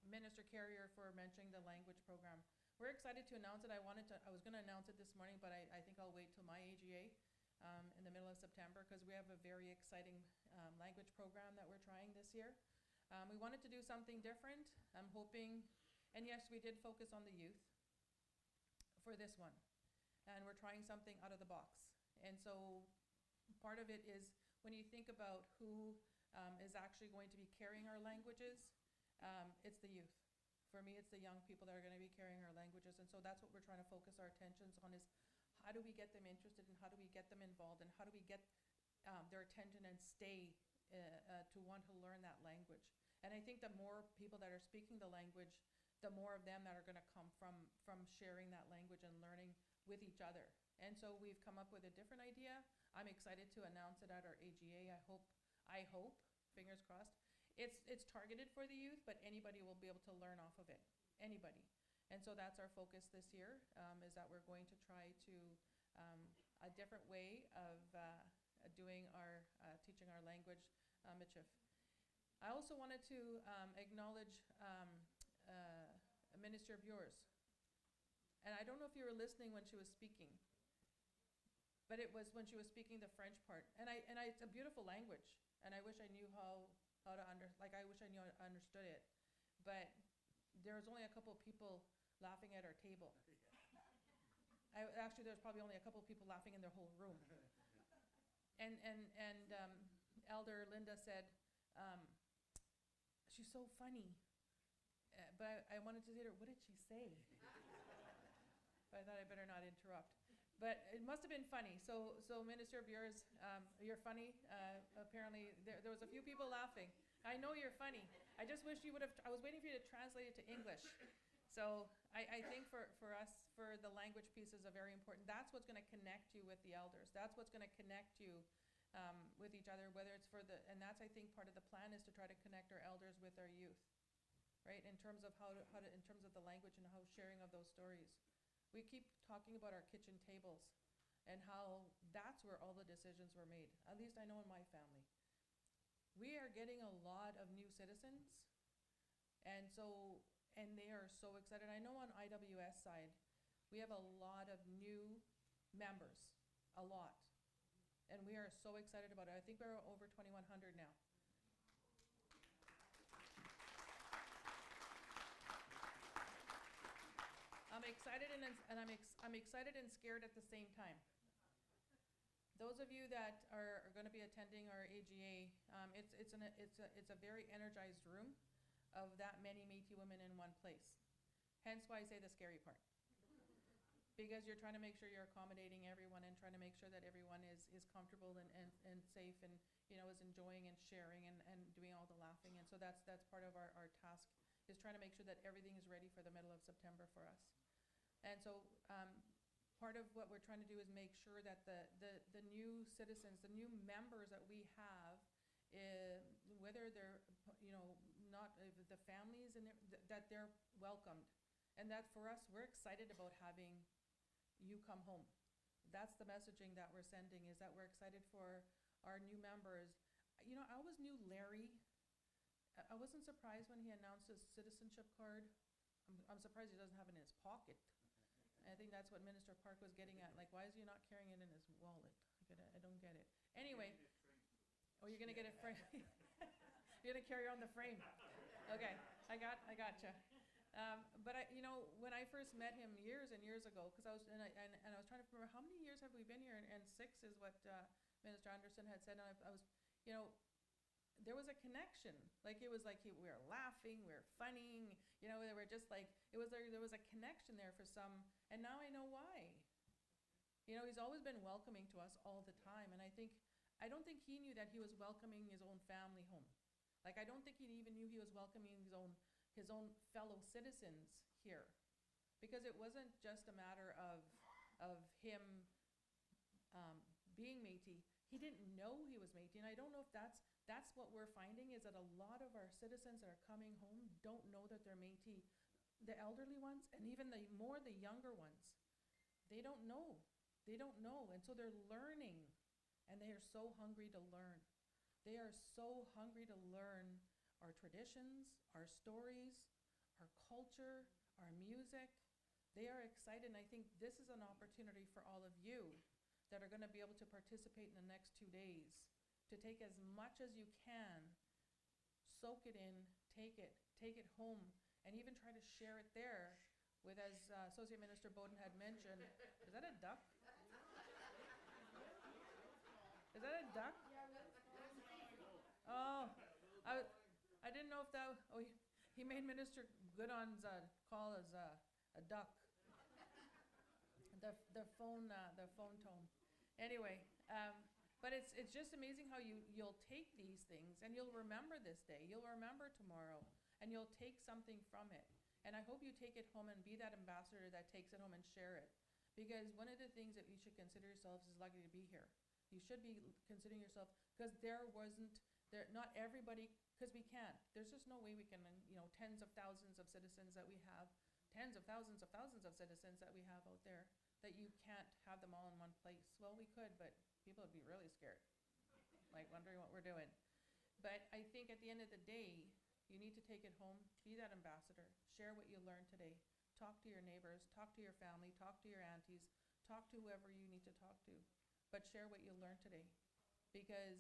Minister Carrier for mentioning the language program. We're excited to announce it. I was going to announce it this morning, but I think I'll wait till my AGA in the middle of September, because we have a very exciting language program that we're trying this year. We wanted to do something different. I'm hoping, and yes, we did focus on the youth for this one. And we're trying something out of the box. And so part of it is when you think about who is actually going to be carrying our languages, it's the youth. For me, it's the young people that are going to be carrying our languages. And so that's what we're trying to focus our attentions on, is how do we get them interested, and how do we get them involved, and how do we get their attention and stay to want to learn that language. And I think the more people that are speaking the language, the more of them that are going to come from sharing that language and learning with each other. And so we've come up with a different idea. I'm excited to announce it at our AGA. I hope, fingers crossed. It's targeted for the youth, but anybody will be able to learn off of it. Anybody. And so that's our focus this year, is that we're going to try to a different way of doing our teaching our language, Michif. I also wanted to acknowledge a minister of yours. And I don't know if you were listening when she was speaking, but it was when she was speaking the French part. And it's a beautiful language, and I wish I knew how to I wish I knew I understood it. But there was only a couple of people laughing at our table. Actually, there's probably only a couple of people laughing in their whole room. And Elder Linda said, she's so funny. But I wanted to say to her, what did she say? But I thought I better not interrupt. But it must have been funny. So Minister of yours, you're funny. Apparently, there was a few people laughing. I know you're funny. I just wish you would have, I was waiting for you to translate it to English. So I think for us, for the language piece is a very important, that's what's going to connect you with the elders. That's what's going to connect you with each other, whether it's and that's, I think, part of the plan is to try to connect our elders with our youth, right? In terms of in terms of the language and how sharing of those stories. We keep talking about our kitchen tables and how that's where all the decisions were made. At least I know in my family. We are getting a lot of new citizens, and they are so excited. I know on IWS side, we have a lot of new members, a lot. And we are so excited about it. I think we're over 2,100 now. I'm excited I'm excited and scared at the same time. Those of you that are going to be attending our AGA, it's a very energized room of that many Métis women in one place. Hence why I say the scary part. Because you're trying to make sure you're accommodating everyone and trying to make sure that everyone is comfortable and safe and is enjoying and sharing and doing all the laughing. And so that's part of our task, is trying to make sure that everything is ready for the middle of September for us. And so part of what we're trying to do is make sure that the new citizens, the new members that we have, whether they're not the families, and that they're welcomed. And that for us, we're excited about having you come home. That's the messaging that we're sending, is that we're excited for our new members. I always knew Larry. I wasn't surprised when he announced his citizenship card. I'm surprised he doesn't have it in his pocket. And I think that's what Minister Park was getting at. Like, why is he not carrying it in his wallet? I don't get it. Anyway. Oh, you're gonna get it frame. You're gonna carry on the frame. Okay, I gotcha. But when I first met him years and years ago, because I was and I was trying to remember how many years have we been here, and 6 is what Minister Anderson had said, and I was, there was a connection. Like it was like we were laughing, we were funning, they were just like there was a connection there for some, and now I know why. He's always been welcoming to us all the time, and I don't think he knew that he was welcoming his own family home. Like I don't think he even knew he was welcoming his own fellow citizens here, because it wasn't just a matter of him being Métis. He didn't know he was Métis, and I don't know if that's what we're finding, is that a lot of our citizens that are coming home don't know that they're Métis. The elderly ones, and even the younger ones, they don't know. And so they're learning, and they are so hungry to learn. They are so hungry to learn our traditions, our stories, our culture, our music. They are excited, and I think this is an opportunity for all of you that are going to be able to participate in the next 2 days to take as much as you can, soak it in, take it home, and even try to share it there with, as Associate Minister Bowden had mentioned, is that a duck? Is that a duck? Oh, I didn't know if that. He made Minister Goodon's call as a duck. The phone tone. Anyway, but it's just amazing how you'll take these things and you'll remember this day. You'll remember tomorrow, and you'll take something from it. And I hope you take it home and be that ambassador that takes it home and share it. Because one of the things that you should consider yourselves is lucky to be here. You should be considering yourself, because not everybody, because we can't. There's just no way we can, tens of thousands of citizens that we have, tens of thousands of citizens that we have out there, that you can't have them all in one place. Well, we could, but people would be really scared, like wondering what we're doing. But I think at the end of the day, you need to take it home, be that ambassador, share what you learned today, talk to your neighbors, talk to your family, talk to your aunties, talk to whoever you need to talk to, but share what you learned today. Because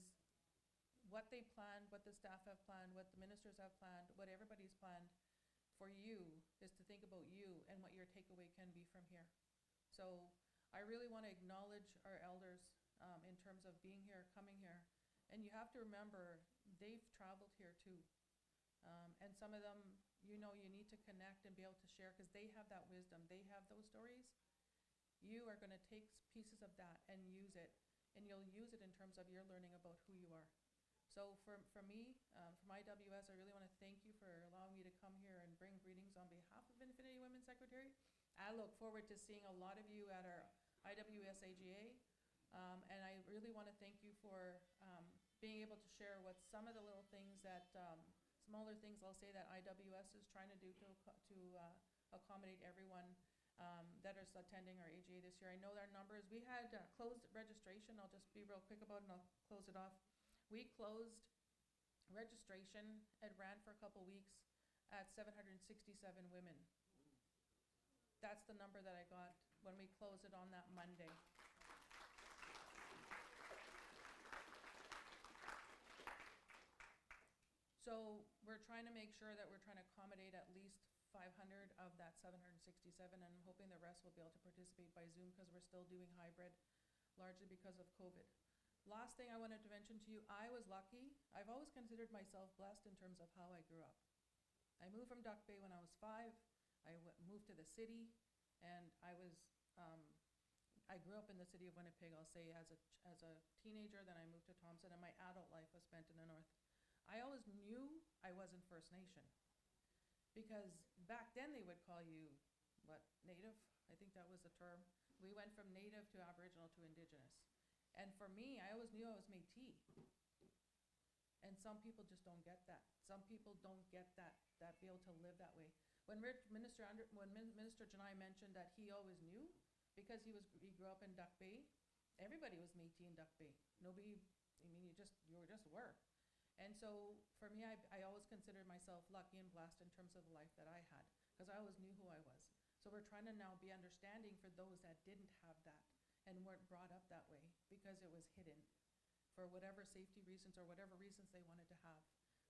what they planned, what the staff have planned, what the ministers have planned, what everybody's planned for you is to think about you and what your takeaway can be from here. So I really want to acknowledge our elders in terms of being here, coming here. And you have to remember, they've traveled here too. And some of them, you need to connect and be able to share, because they have that wisdom. They have those stories. You are going to take pieces of that and use it. And you'll use it in terms of your learning about who you are. So for me, from IWS, I really want to thank you for allowing me to come here and bring greetings on behalf of Infinity Women's Secretary. I look forward to seeing a lot of you at our IWS AGA. And I really want to thank you for being able to share what some of the little things that, smaller things I'll say that IWS is trying to do to accommodate everyone that is attending our AGA this year. I know our numbers, we had closed registration. I'll just be real quick about it and I'll close it off. We closed registration. It ran for a couple weeks at 767 women. That's the number that I got when we closed it on that Monday. So we're trying to make sure that we're trying to accommodate at least 500 of that 767, and I'm hoping the rest will be able to participate by Zoom, because we're still doing hybrid, largely because of COVID. Last thing I wanted to mention to you, I was lucky. I've always considered myself blessed in terms of how I grew up. I moved from Duck Bay when I was 5. I moved to the city, and I grew up in the city of Winnipeg, I'll say, as a teenager. Then I moved to Thompson, and my adult life was spent in the north. I always knew I wasn't First Nation, because back then they would call you, Native? I think that was the term. We went from Native to Aboriginal to Indigenous. And for me, I always knew I was Métis. And some people just don't get that. Some people don't get that be able to live that way. When Minister Janai mentioned that he always knew, because he grew up in Duck Bay, everybody was Métis in Duck Bay. Nobody, you just were. And so for me, I always considered myself lucky and blessed in terms of the life that I had, because I always knew who I was. So we're trying to now be understanding for those that didn't have that. and weren't brought up that way because it was hidden for whatever safety reasons or whatever reasons they wanted to have.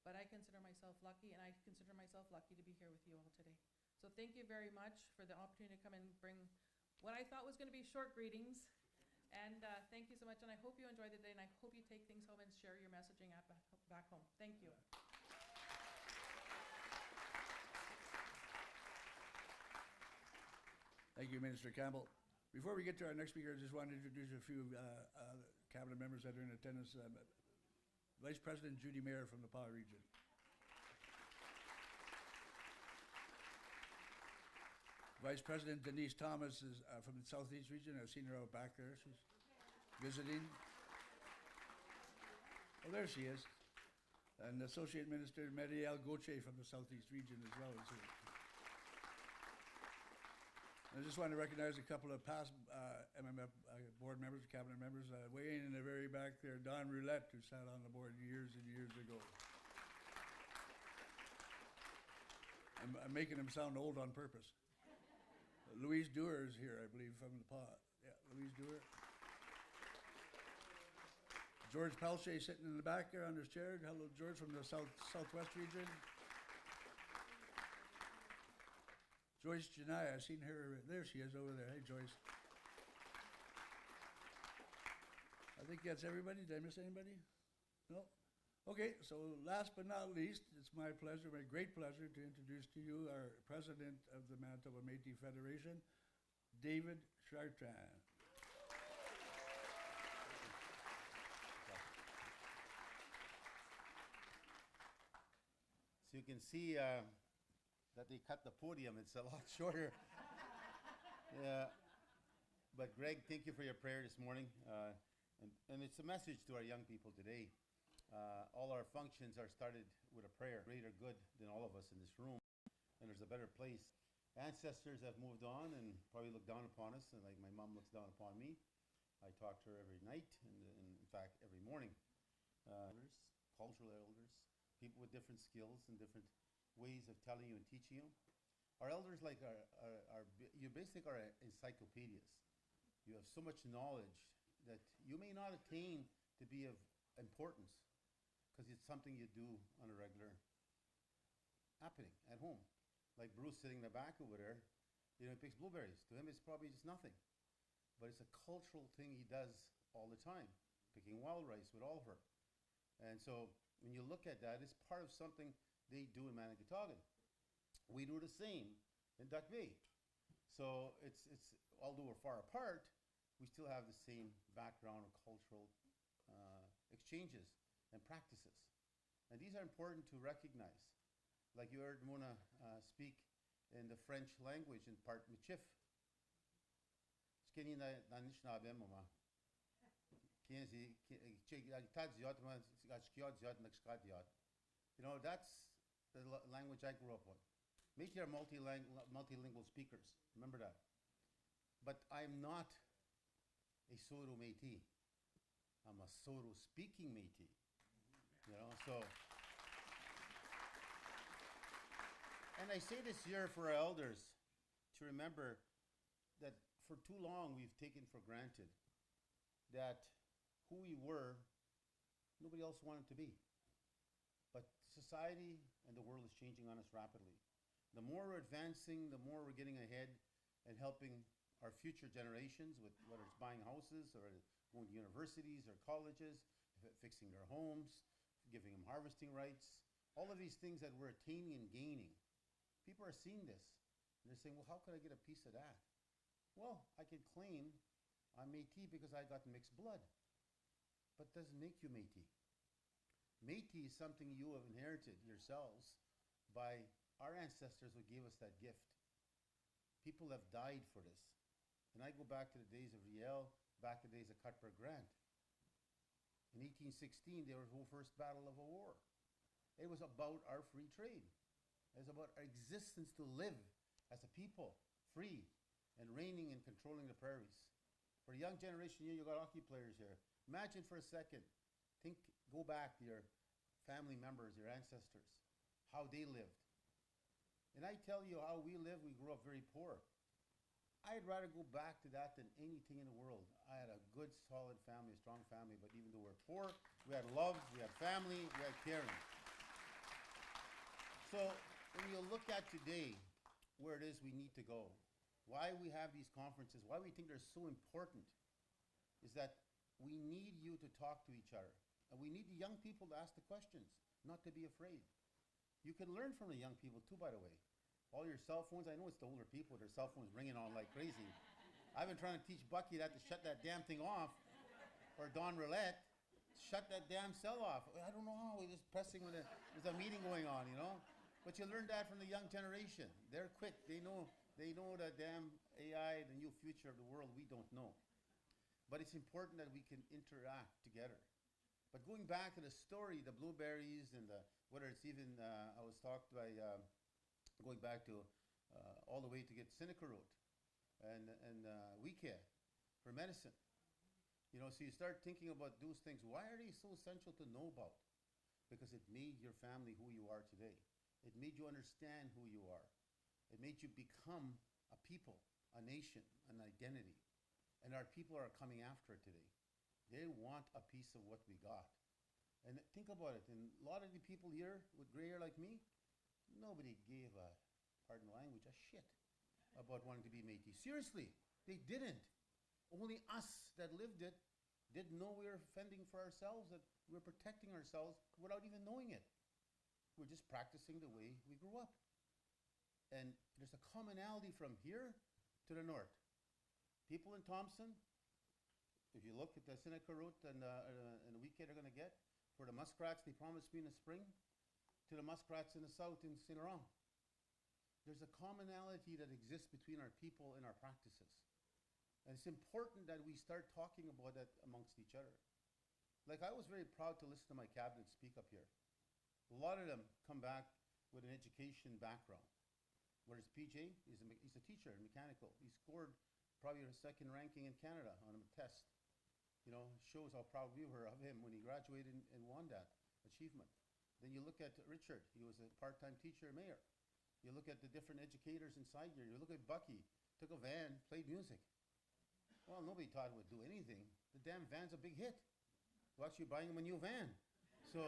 But I consider myself lucky, and I consider myself lucky to be here with you all today. So thank you very much for the opportunity to come and bring what I thought was going to be short greetings. And thank you so much, and I hope you enjoy the day, and I hope you take things home and share your messaging back home. Thank you. Thank you, Minister Campbell. Before we get to our next speaker, I just want to introduce a few cabinet members that are in attendance. Vice President Judy Mayer from the PA region. Vice President Denise Thomas is from the Southeast region. I've seen her out back there. She's visiting. Oh, there she is. And Associate Minister Marielle Gauthier from the Southeast region as well is here. I just want to recognize a couple of past MMF board members, cabinet members. Way in the very back there, Don Roulette, who sat on the board years and years ago. I'm making him sound old on purpose. Louise Dewar is here, I believe, from the PA. Yeah, Louise Dewar. George Pelche sitting in the back there on his chair. Hello, George, from the Southwest region. Joyce Janai, I've seen her. There she is over there. Hey, Joyce. I think that's everybody. Did I miss anybody? No? Okay, so last but not least, it's my pleasure, my great pleasure to introduce to you our president of the Manitoba Métis Federation, David Chartrand. So you can see that they cut the podium. It's a lot shorter. Yeah. But Greg, thank you for your prayer this morning. And it's a message to our young people today. All our functions are started with a prayer. Greater good than all of us in this room. And there's a better place. Ancestors have moved on and probably look down upon us. And like my mom looks down upon me. I talk to her every night and in fact every morning. Elders, cultural elders, people with different skills and different ways of telling you and teaching you. Our elders you basically are encyclopedias. You have so much knowledge that you may not attain to be of importance because it's something you do on a regular happening at home. Like Bruce sitting in the back over there, he picks blueberries. To him, it's probably just nothing. But it's a cultural thing he does all the time, picking wild rice with Oliver. And so when you look at that, it's part of something they do in Manitoba. We do the same in Duck Bay. So it's although we're far apart, we still have the same background of cultural exchanges and practices. And these are important to recognize. Like you heard Mona speak in the French language in part Michif. You know, that's the language I grew up with. Métis are multilingual speakers. Remember that. But I'm not a Sauro Métis. I'm a Sauro speaking Métis. So. And I say this here for our elders to remember that for too long we've taken for granted that who we were, nobody else wanted to be. But society and the world is changing on us rapidly. The more we're advancing, the more we're getting ahead and helping our future generations with whether it's buying houses or going to universities or colleges, fixing their homes, giving them harvesting rights, all of these things that we're attaining and gaining. People are seeing this and they're saying, well, how could I get a piece of that? Well, I could claim I'm Métis because I got mixed blood. But it doesn't make you Métis. Métis is something you have inherited yourselves by our ancestors who gave us that gift. People have died for this. And I go back to the days of Riel, back to the days of Cuthbert Grant. In 1816, there was the first battle of a war. It was about our free trade. It was about our existence to live as a people, free and reigning and controlling the prairies. For the young generation here, you got hockey players here. Imagine for a second, go back to your family members, your ancestors, how they lived. And I tell you how we lived, we grew up very poor. I'd rather go back to that than anything in the world. I had a good, solid family, a strong family, but even though we're poor, we had love, we had family, we had caring. So when you look at today, where it is we need to go, why we have these conferences, why we think they're so important, is that we need you to talk to each other. And we need the young people to ask the questions, not to be afraid. You can learn from the young people too, by the way. All your cell phones, I know it's the older people, their cell phones ringing on like crazy. I've been trying to teach Bucky that to shut that damn thing off, or Don Roulette, shut that damn cell off. I don't know how, we're just pressing when there's a meeting going on, you know? But you learn that from the young generation. They're quick, they know the damn AI, the new future of the world we don't know. But it's important that we can interact together. But going back to the story, the blueberries and whether it's even, I was talked by, going back to all the way to get Seneca Road and Wicca for medicine. You know, so you start thinking about those things. Why are they so essential to know about? Because it made your family who you are today. It made you understand who you are. It made you become a people, a nation, an identity. And our people are coming after it today. They want a piece of what we got. And think about it. And a lot of the people here with gray hair like me, nobody gave a, pardon the language, a shit about wanting to be Métis. Seriously, they didn't. Only us that lived it didn't know we were fending for ourselves, that we were protecting ourselves without even knowing it. We're just practicing the way we grew up. And there's a commonality from here to the north. People in Thompson, if you look at the Seneca Route and the weekend they're going to get, for the muskrats they promised me in the spring, to the muskrats in the south in St. Laurent. There's a commonality that exists between our people and our practices. And it's important that we start talking about that amongst each other. Like, I was very proud to listen to my cabinet speak up here. A lot of them come back with an education background. Whereas PJ, he's a teacher in mechanical. He scored probably a second ranking in Canada on a test. You know, shows how proud we were of him when he graduated and won that achievement. Then you look at Richard, he was a part-time teacher and mayor. You look at the different educators inside here. You look at Bucky, took a van, played music. Well, nobody thought it would do anything. The damn van's a big hit. We're actually buying him a new van. So,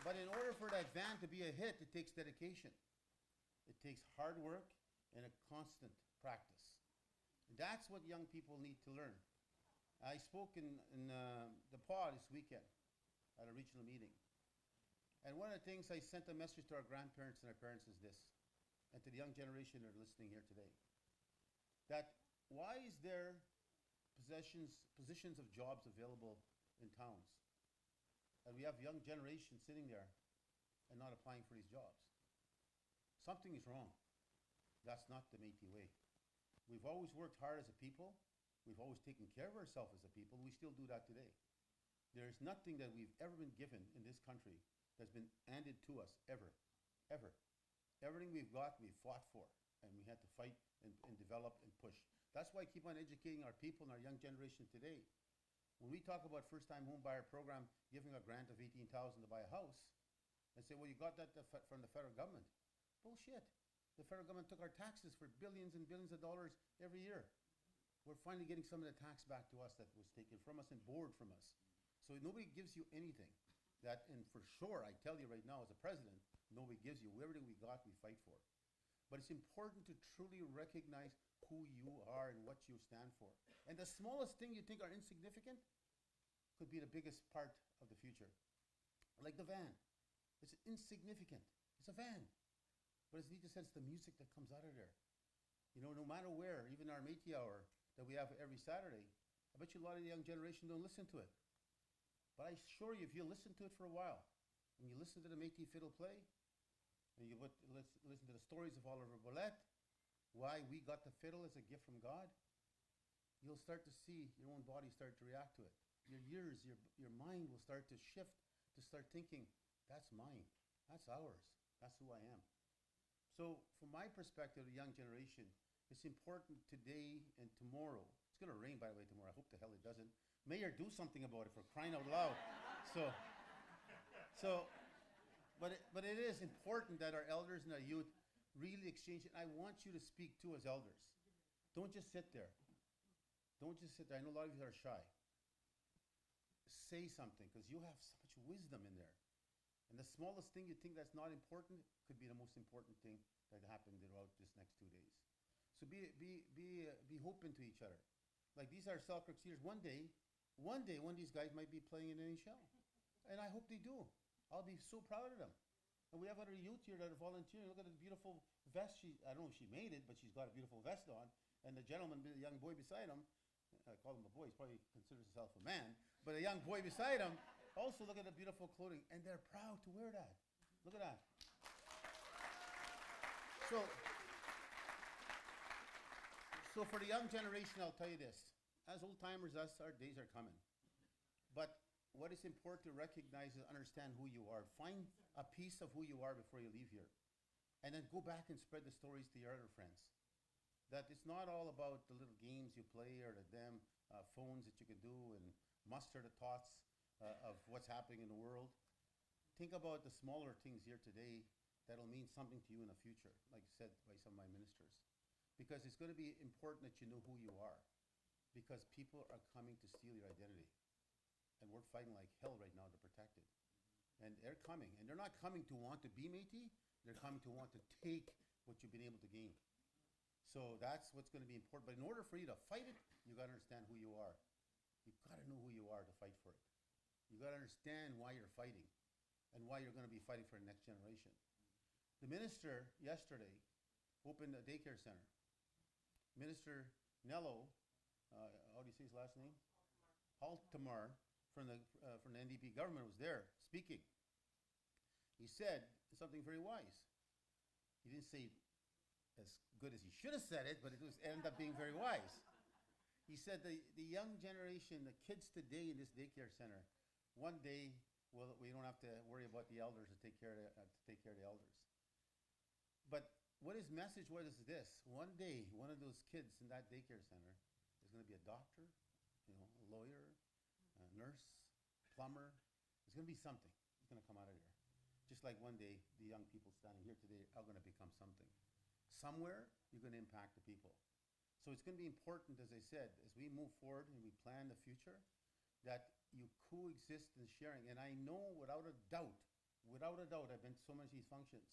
but in order for that van to be a hit, it takes dedication. It takes hard work and a constant practice. And that's what young people need to learn. I spoke in the PAW this weekend at a regional meeting. And one of the things I sent a message to our grandparents and our parents is this, and to the young generation that are listening here today, that why is there positions of jobs available in towns? And we have young generation sitting there and not applying for these jobs. Something is wrong. That's not the Métis way. We've always worked hard as a people. We've always taken care of ourselves as a people. We still do that today. There is nothing that we've ever been given in this country that's been handed to us, ever, ever. Everything we've got, we've fought for, and we had to fight and develop and push. That's why I keep on educating our people and our young generation today. When we talk about first-time home buyer program, giving a grant of $18,000 to buy a house, and say, well, you got that from the federal government. Bullshit. The federal government took our taxes for billions and billions of dollars every year. We're finally getting some of the tax back to us that was taken from us and borrowed from us. So nobody gives you anything. That, and for sure, I tell you right now, as a president, nobody gives you. Everything we got, we fight for. But it's important to truly recognize who you are and what you stand for. And the smallest thing you think are insignificant could be the biggest part of the future. Like the van. It's insignificant. It's a van. But it's neat to sense the music that comes out of there. You know, no matter where, even our Métis hour that we have every Saturday, I bet you a lot of the young generation don't listen to it. But I assure you, if you listen to it for a while, and you listen to the Métis fiddle play, and you listen to the stories of Oliver Bolette, why we got the fiddle as a gift from God, you'll start to see your own body start to react to it. Your ears, your mind will start to shift, to start thinking, that's mine, that's ours, that's who I am. So from my perspective, the young generation, it's important today and tomorrow. It's going to rain, by the way, tomorrow. I hope the hell it doesn't. Mayor, do something about it, for crying out loud. So but it is important that our elders and our youth really exchange it. I want you to speak too as elders. Don't just sit there. Don't just sit there. I know a lot of you are shy. Say something, because you have so much wisdom in there. And the smallest thing you think that's not important could be the most important thing that happened throughout this next 2 days. So be open to each other. Like, these are Selkirk Cedars. One day, one of these guys might be playing in NHL. And I hope they do. I'll be so proud of them. And we have other youth here that are volunteering. Look at the beautiful vest. I don't know if she made it, but she's got a beautiful vest on. And the gentleman, the young boy beside him, I call him a boy, he probably considers himself a man, but a young boy beside him, also look at the beautiful clothing. And they're proud to wear that. Look at that. So for the young generation, I'll tell you this. As old-timers, our days are coming. But what is important to recognize is understand who you are. Find a piece of who you are before you leave here. And then go back and spread the stories to your other friends. That it's not all about the little games you play or the damn phones that you can do and muster the thoughts of what's happening in the world. Think about the smaller things here today that'll mean something to you in the future, like said by some of my ministers. Because it's going to be important that you know who you are. Because people are coming to steal your identity. And we're fighting like hell right now to protect it. And they're coming. And they're not coming to want to be Métis. They're coming to want to take what you've been able to gain. So that's what's going to be important. But in order for you to fight it, you've got to understand who you are. You've got to know who you are to fight for it. You've got to understand why you're fighting and why you're going to be fighting for the next generation. The minister yesterday opened a daycare center. Minister Nello, how do you say his last name? Haltamar from the NDP government was there speaking. He said something very wise. He didn't say as good as he should have said it, but it ended up being very wise. He said the young generation, the kids today in this daycare center, one day we don't have to worry about the elders to take care of the elders. But what his message was is this: one day, one of those kids in that daycare center is going to be a doctor, a lawyer, a nurse, plumber. It's going to be something. It's going to come out of there. Just like one day, the young people standing here today are going to become something. Somewhere, you're going to impact the people. So it's going to be important, as I said, as we move forward and we plan the future, that you coexist in sharing. And I know without a doubt, I've been to so many of these functions,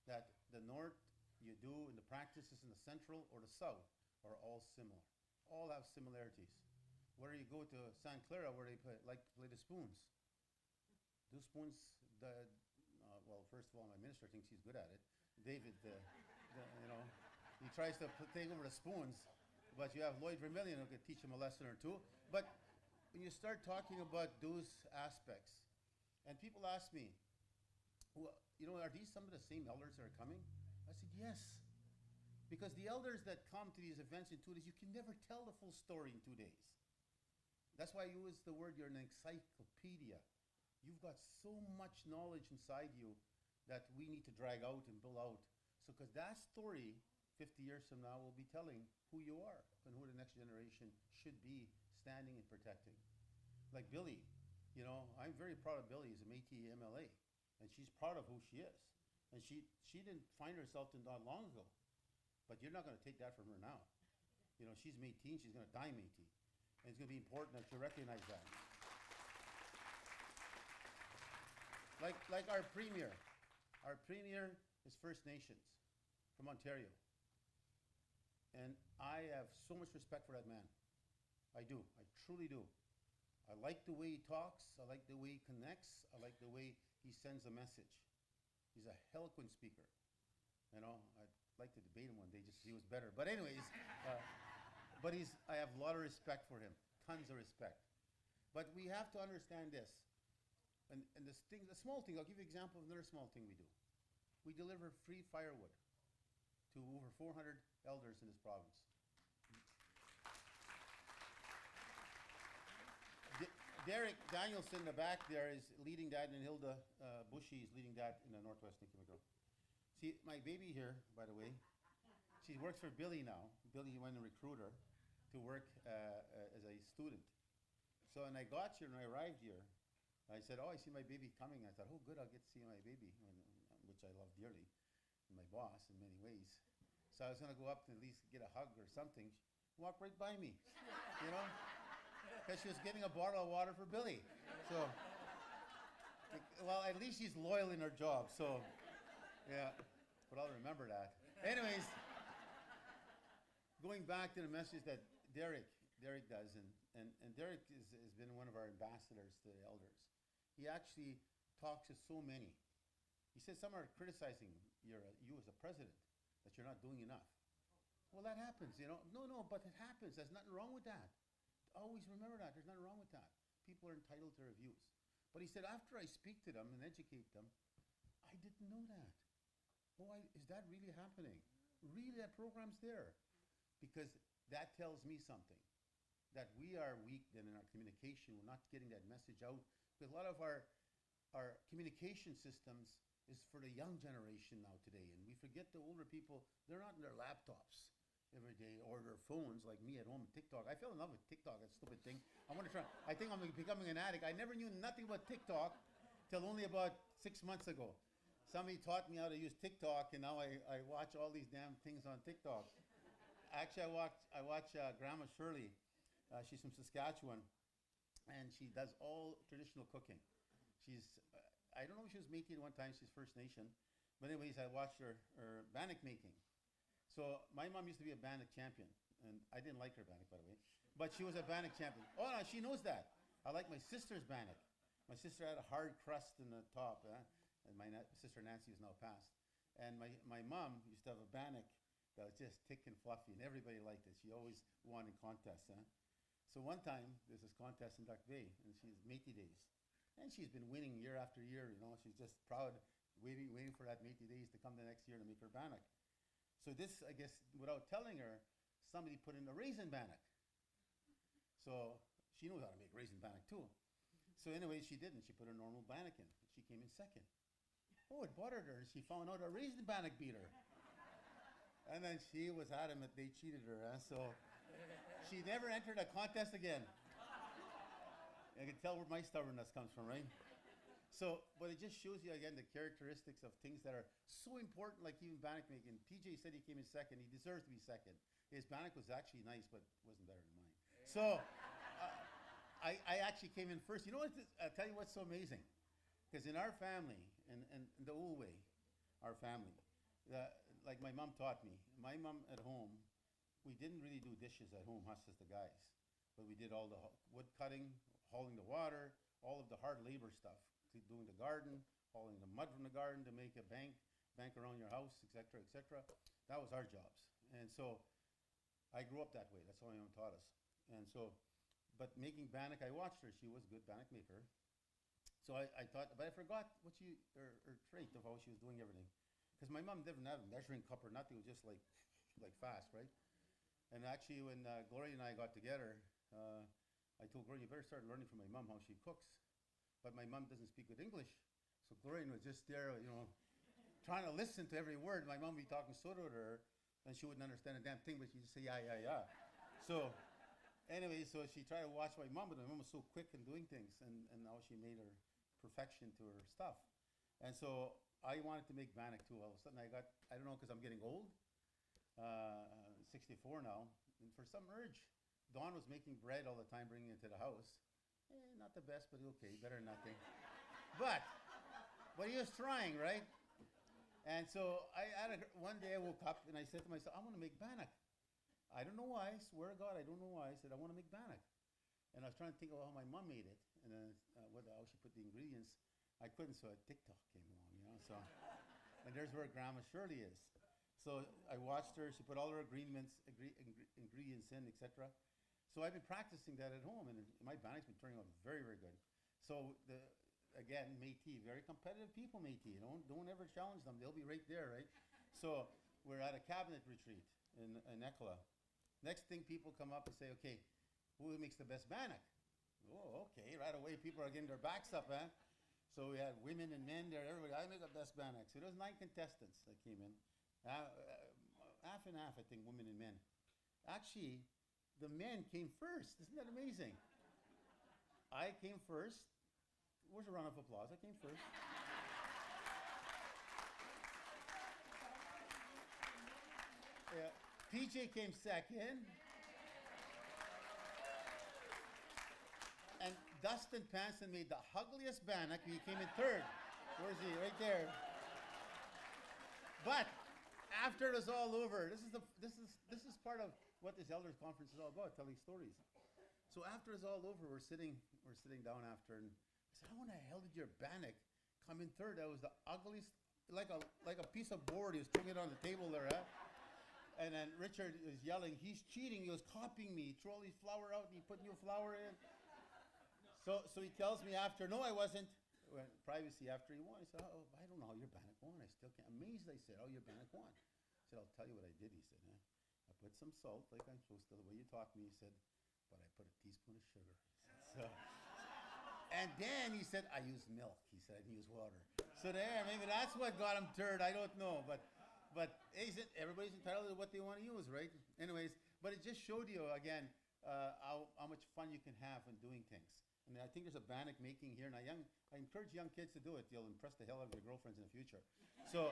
that the north you do and the practices in the central or the south are all similar. All have similarities. Whether you go to Santa Clara where they like to play the spoons. Those spoons, well, first of all, my minister thinks he's good at it. David, he tries to take over the spoons, but you have Lloyd Vermillion who could teach him a lesson or two. But when you start talking about those aspects, and people ask me, are these some of the same elders that are coming? I said, yes. Because the elders that come to these events in 2 days, you can never tell the full story in 2 days. That's why I use the word, you're an encyclopedia. You've got so much knowledge inside you that we need to drag out and build out. So, because that story, 50 years from now, will be telling who you are and who the next generation should be standing and protecting. Like Billy, I'm very proud of Billy as a Métis MLA. And she's proud of who she is. And she didn't find herself till not long ago. But you're not going to take that from her now. She's Métis, she's going to die Métis. And it's going to be important that you recognize that. Like our premier. Our premier is First Nations from Ontario. And I have so much respect for that man. I do. I truly do. I like the way he talks. I like the way he connects. I like the way he sends a message. He's a eloquent speaker. I'd like to debate him one day just to see who's better. But anyways, I have a lot of respect for him. Tons of respect. But we have to understand this. And the small thing, I'll give you an example of another small thing we do. We deliver free firewood to over 400 elders in this province. Derek Danielson in the back there is leading that, and Hilda Bushy is leading that in the Northwest Nikimiko. See, my baby here, by the way, she works for Billy now. Billy went and recruited her to work as a student. So when I got here and I arrived here, I said, oh, I see my baby coming. I thought, oh, good, I'll get to see my baby, which I love dearly, and my boss in many ways. So I was going to go up and at least get a hug or something. She walked right by me, you know, because she was getting a bottle of water for Billy. So, well, at least she's loyal in her job. So, yeah, but I'll remember that. Anyways, going back to the message that Derek does, and Derek has been one of our ambassadors to the elders. He actually talks to so many. He says some are criticizing you as a president, that you're not doing enough. Well, that happens, you know. No, but it happens. There's nothing wrong with that. Always remember that. There's nothing wrong with that. People are entitled to their views. But he said, after I speak to them and educate them, I didn't know that. Oh, is that really happening? Really, that program's there? Because that tells me something, that we are weak then in our communication. We're not getting that message out. Because a lot of our communication systems is for the young generation now today. And we forget the older people, they're not in their laptops every day or their phones like me at home and TikTok. I fell in love with TikTok, that stupid thing. I think I'm becoming an addict. I never knew nothing about TikTok till only about 6 months ago. Somebody taught me how to use TikTok, and now I watch all these damn things on TikTok. Actually, I watch Grandma Shirley. She's from Saskatchewan, and she does all traditional cooking. She's, I don't know if she was Métis at one time, she's First Nation. But anyways, I watched her bannock making. So my mom used to be a bannock champion, and I didn't like her bannock, by the way. But she was a bannock champion. Oh, no, she knows that. I like my sister's bannock. My sister had a hard crust in the top, and my sister Nancy is now passed. And my mom used to have a bannock that was just thick and fluffy, and everybody liked it. She always won in contests. So one time, there's this contest in Duck Bay, and she's Métis Days. And she's been winning year after year, you know. She's just proud, waiting for that Métis Days to come the next year to make her bannock. So this, I guess, without telling her, somebody put in a raisin bannock. So she knows how to make raisin bannock too. So anyway, she didn't. She put a normal bannock in. She came in second. Oh, it bothered her. She found out a raisin bannock beat her. And then she was adamant they cheated her. So she never entered a contest again. I can tell where my stubbornness comes from, right? So, but it just shows you again the characteristics of things that are so important, like even bannock making. PJ said he came in second. He deserves to be second. His bannock was actually nice, but wasn't better than mine. So, I actually came in first. You know what? I'll tell you what's so amazing. Because in our family, and the old way, our family, like my mom taught me, my mom at home, we didn't really do dishes at home, us as the guys. But we did all the wood cutting, hauling the water, all of the hard labor stuff, doing the garden, hauling the mud from the garden to make a bank around your house, etc., etc. That was our jobs. And so I grew up that way. That's how my mom taught us. And so, but making bannock, I watched her. She was a good bannock maker. So I thought, but I forgot what her trait of how she was doing everything. Because my mom didn't have a measuring cup or nothing. It was just like fast, right? And actually, when Gloria and I got together, I told Gloria, you better start learning from my mom how she cooks. But my mom doesn't speak good English. So Gloria was just there, you know, trying to listen to every word. My mom would be talking Soto to her, and she wouldn't understand a damn thing, but she'd just say, yeah, yeah, yeah. So anyway, so she tried to watch my mom, but my mom was so quick in doing things, and now she made her perfection to her stuff. And so I wanted to make bannock too. All of a sudden I don't know, because I'm getting old, 64 now, and for some urge, Don was making bread all the time, bringing it to the house. Not the best, but okay, better than nothing. But he was trying, right? And so one day I woke up and I said to myself, I want to make bannock. I don't know why, I swear to God, I don't know why. I said, I want to make bannock. And I was trying to think of how my mom made it, and then how she put the ingredients. I couldn't, so TikTok came along, you know. So, and there's where Grandma Shirley is. So I watched her. She put all her ingredients in, etc. So I've been practicing that at home, and my bannock's been turning out very, very good. So again, Métis, very competitive people, Métis. Don't ever challenge them. They'll be right there, right? So we're at a cabinet retreat in Ekla. Next thing, people come up and say, okay, who makes the best bannock? Oh, okay. Right away, people are getting their backs up, huh? So we had women and men there. Everybody, I make the best bannock. So there was 9 contestants that came in. Half and half, I think, women and men. Actually, the men came first. Isn't that amazing? I came first. Where's a round of applause? I came first. Yeah. PJ came second. And Dustin Panson made the ugliest bannock. He came in third. Where's he? Right there. But after it was all over, this is part of what this elders conference is all about, telling stories. So after it's all over, we're sitting down after, and I said, "How in the hell did your bannock come in third? That was the ugliest, like a piece of board. He was throwing it on the table there, huh?" And then Richard is yelling, "He's cheating. He was copying me. He threw all these flour out, and he put new flour in." So he tells me after, "No, I wasn't." Well, privacy after he won. I said, "Oh, I don't know how your bannock won. I still can't." Amazed, I said, "Oh, your bannock won." I said, "I'll tell you what I did." He said, "I put some salt, like I'm supposed to, the way you taught me." He said, "But I put a teaspoon of sugar." So, and then he said, "I used milk." He said, "I didn't use water." So there, maybe that's what got him third. I don't know, but everybody's entitled to what they want to use, right? Anyways, but it just showed you again how much fun you can have in doing things. And I think there's a bannock making here, and I encourage young kids to do it. You'll impress the hell out of your girlfriends in the future. So,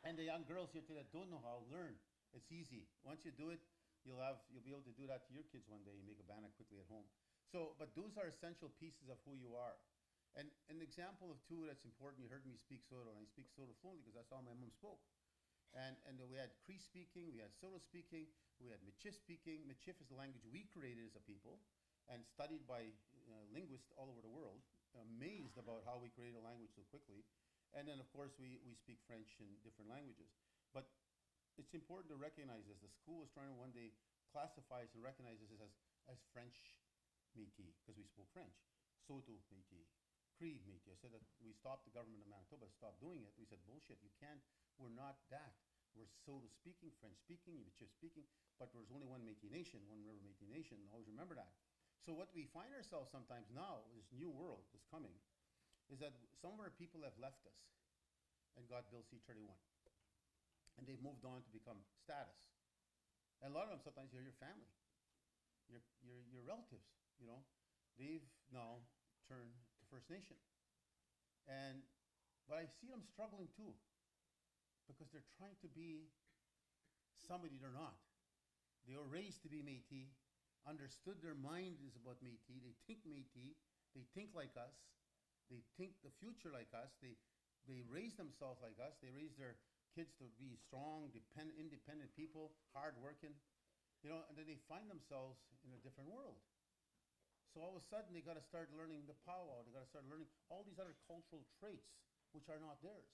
and the young girls here today that don't know how, learn. It's easy. Once you do it, you'll be able to do that to your kids one day and make a bannock quickly at home. So, but those are essential pieces of who you are. And an example of two that's important, you heard me speak Soto, and I speak Soto fluently because that's how my mom spoke. And we had Cree speaking, we had Soto speaking, we had Métis speaking. Métis is the language we created as a people and studied by linguists all over the world, amazed about how we created a language so quickly. And then, of course, we speak French and different languages. But it's important to recognize this. The school is trying to one day classify us and recognize us as French Métis, because we spoke French. Soto Métis, Cree Métis. I said that we stopped, the government of Manitoba stopped doing it. We said, bullshit, you can't, we're not that. We're Soto speaking, French speaking, Métis speaking, but there's only one Métis nation, one river Métis nation, always remember that. So what we find ourselves sometimes now, this new world that's coming, is that some of our people have left us and got Bill C-31. And they've moved on to become status. And a lot of them, sometimes you're your family, your relatives, you know. They've now turned to First Nation. But I see them struggling too, because they're trying to be somebody they're not. They were raised to be Métis, understood their mind is about Métis, they think Métis, they think like us, they think the future like us, they raise themselves like us, they raise their kids to be strong, independent people, hardworking, you know, and then they find themselves in a different world. So all of a sudden they got to start learning the powwow, they got to start learning all these other cultural traits which are not theirs.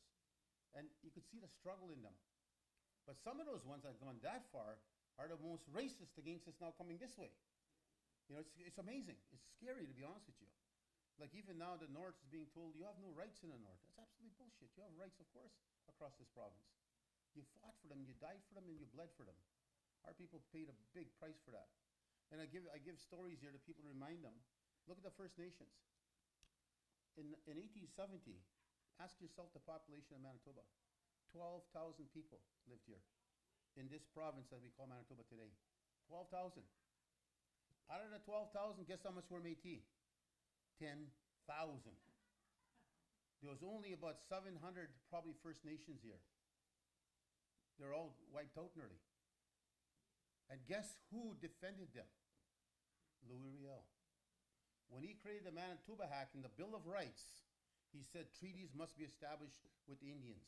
And you could see the struggle in them. But some of those ones that have gone that far are the most racist against us now coming this way. You know, it's amazing. It's scary, to be honest with you. Like even now the North is being told you have no rights in the North. That's absolutely bullshit. You have rights, of course, across this province. You fought for them, you died for them, and you bled for them. Our people paid a big price for that. And I give stories here to people to remind them. Look at the First Nations. In 1870, ask yourself the population of Manitoba. 12,000 people lived here in this province that we call Manitoba today. 12,000. Out of the 12,000, guess how much were Métis? 10,000. There was only about 700 probably First Nations here. They're all wiped out nearly. And guess who defended them? Louis Riel. When he created the Manitoba Act and the Bill of Rights, he said treaties must be established with the Indians.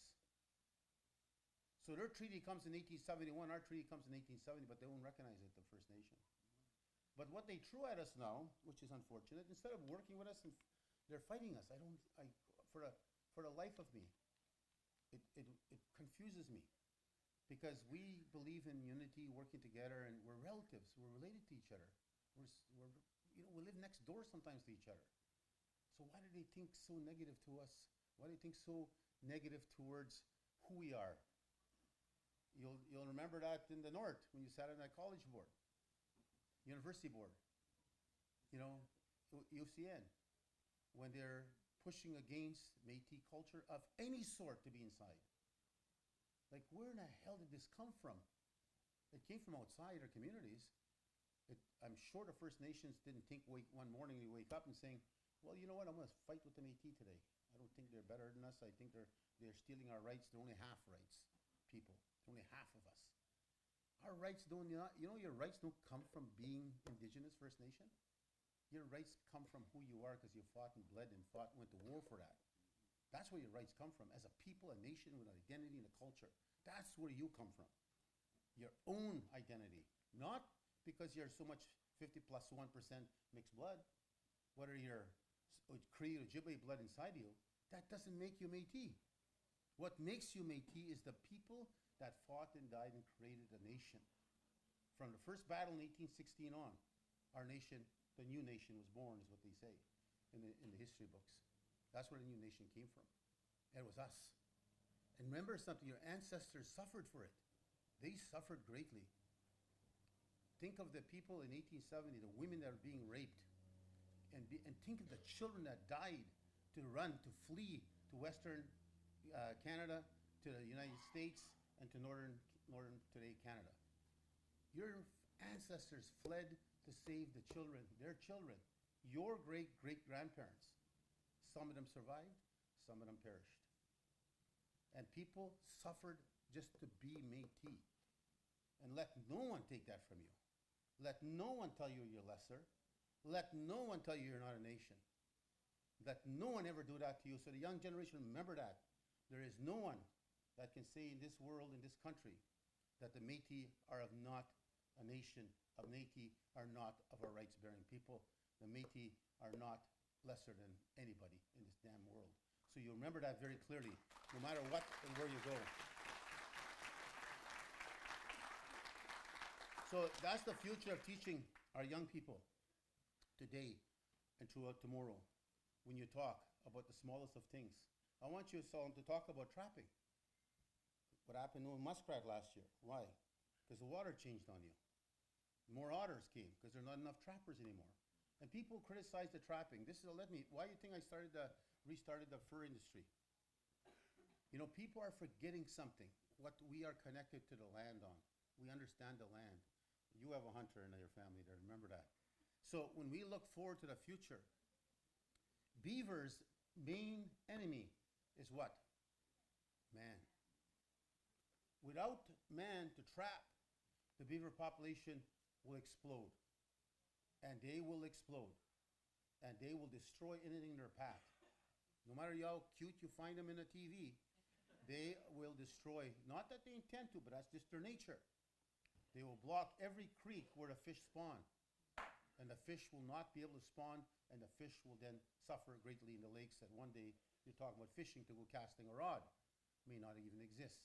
So their treaty comes in 1871, our treaty comes in 1870, but they won't recognize it, the First Nation. But what they threw at us now, which is unfortunate, instead of working with us, and they're fighting us. For the life of me, it confuses me. Because we believe in unity, working together, and we're relatives. We're related to each other. We live next door sometimes to each other. So why do they think so negative to us? Why do they think so negative towards who we are? You'll remember that in the North when you sat on that college board, university board, you know, UCN, when they're pushing against Métis culture of any sort to be inside. Like, where in the hell did this come from? It came from outside our communities. I'm sure the First Nations didn't think one morning they wake up and saying, well, you know what, I'm going to fight with the Métis today. I don't think they're better than us. I think they're stealing our rights. They're only half rights, people. They're only half of us. Our rights don't, you know, your rights don't come from being Indigenous First Nation. Your rights come from who you are because you fought and bled and went to war for that. That's where your rights come from. As a people, a nation with an identity and a culture, that's where you come from. Your own identity. Not because you're so much 50 plus 1% mixed blood, whether you're Cree or Ojibwe blood inside you, that doesn't make you Métis. What makes you Métis is the people that fought and died and created a nation. From the first battle in 1816 on, our nation, the new nation was born, is what they say in the history books. That's where the new nation came from. And it was us. And remember something, your ancestors suffered for it. They suffered greatly. Think of the people in 1870, the women that were being raped. And think of the children that died to run, to flee to Western Canada, to the United States, and to Northern today Canada. Your ancestors fled to save the children, their children, your great-great-grandparents. Some of them survived, some of them perished. And people suffered just to be Métis. And let no one take that from you. Let no one tell you you're lesser. Let no one tell you you're not a nation. Let no one ever do that to you. So the young generation, remember that. There is no one that can say in this world, in this country, that the Métis are not a nation. The Métis are not of our rights-bearing people. The Métis are not lesser than anybody in this damn world. So you remember that very clearly, no matter what and where you go. So that's the future of teaching our young people today and throughout tomorrow. When you talk about the smallest of things, I want you to talk about trapping. What happened in muskrat last year? Why? Because the water changed on you. More otters came because there are not enough trappers anymore. And people criticize the trapping. Why do you think I restarted the fur industry? You know, people are forgetting something. What we are connected to the land on. We understand the land. You have a hunter in your family there, remember that. So when we look forward to the future, beaver's main enemy is what? Man. Without man to trap, the beaver population will explode. And they will explode. And they will destroy anything in their path. No matter how cute you find them in the TV, they will destroy. Not that they intend to, but that's just their nature. They will block every creek where the fish spawn. And the fish will not be able to spawn, and the fish will then suffer greatly in the lakes that one day you're talking about fishing to go casting a rod. May not even exist.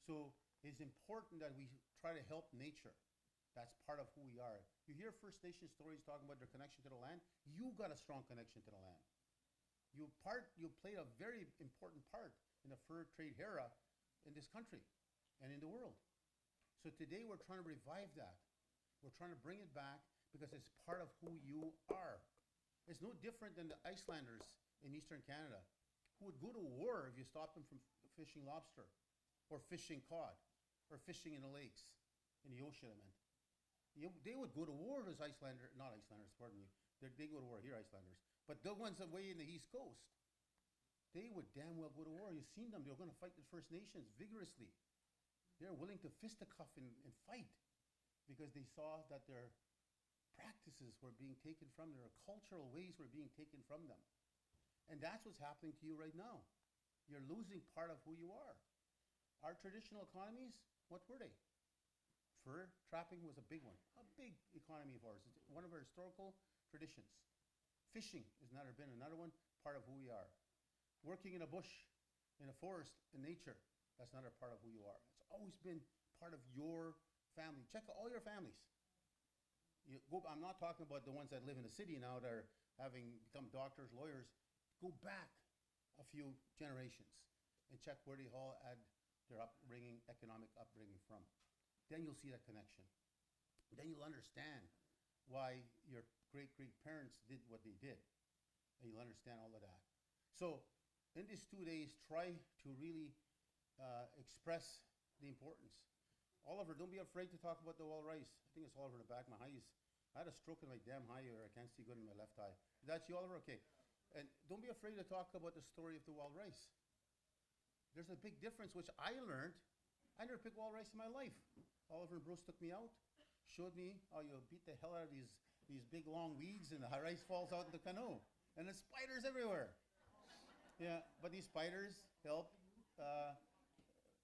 So it's important that we try to help nature. That's part of who we are. You hear First Nation stories talking about their connection to the land. You got a strong connection to the land. You played a very important part in the fur trade era in this country and in the world. So today we're trying to revive that. We're trying to bring it back because it's part of who you are. It's no different than the Icelanders in Eastern Canada who would go to war if you stopped them from fishing lobster or fishing cod or fishing in the lakes, in the ocean, I meant. They would go to war, those not Icelanders, pardon me. They go to war here, Icelanders. But the ones away in the East Coast, they would damn well go to war. You've seen them. They were going to fight the First Nations vigorously. They're willing to fisticuff and fight because they saw that their practices were being taken from them. Their cultural ways were being taken from them. And that's what's happening to you right now. You're losing part of who you are. Our traditional economies, what were they? Fur trapping was a big one, a big economy of ours. It's one of our historical traditions. Fishing has never been another one, part of who we are. Working in a bush, in a forest, in nature, that's another part of who you are. It's always been part of your family. Check all your families. I'm not talking about the ones that live in the city now that are having become doctors, lawyers. Go back a few generations and check where they all had their upbringing, economic upbringing from. Then you'll see that connection. Then you'll understand why your great-great-parents did what they did. And you'll understand all of that. So in these 2 days, try to really express the importance. Oliver, don't be afraid to talk about the wall rice. I think it's Oliver in the back. Mahai's I had a stroke in my damn eye, or I can't see good in my left eye. That's you, Oliver? Okay. And don't be afraid to talk about the story of the wild rice. There's a big difference, which I learned. I never picked wild rice in my life. Oliver and Bruce took me out, showed me how you beat the hell out of these big long weeds, and the rice falls out in the canoe. And there's spiders everywhere. Yeah, but these spiders help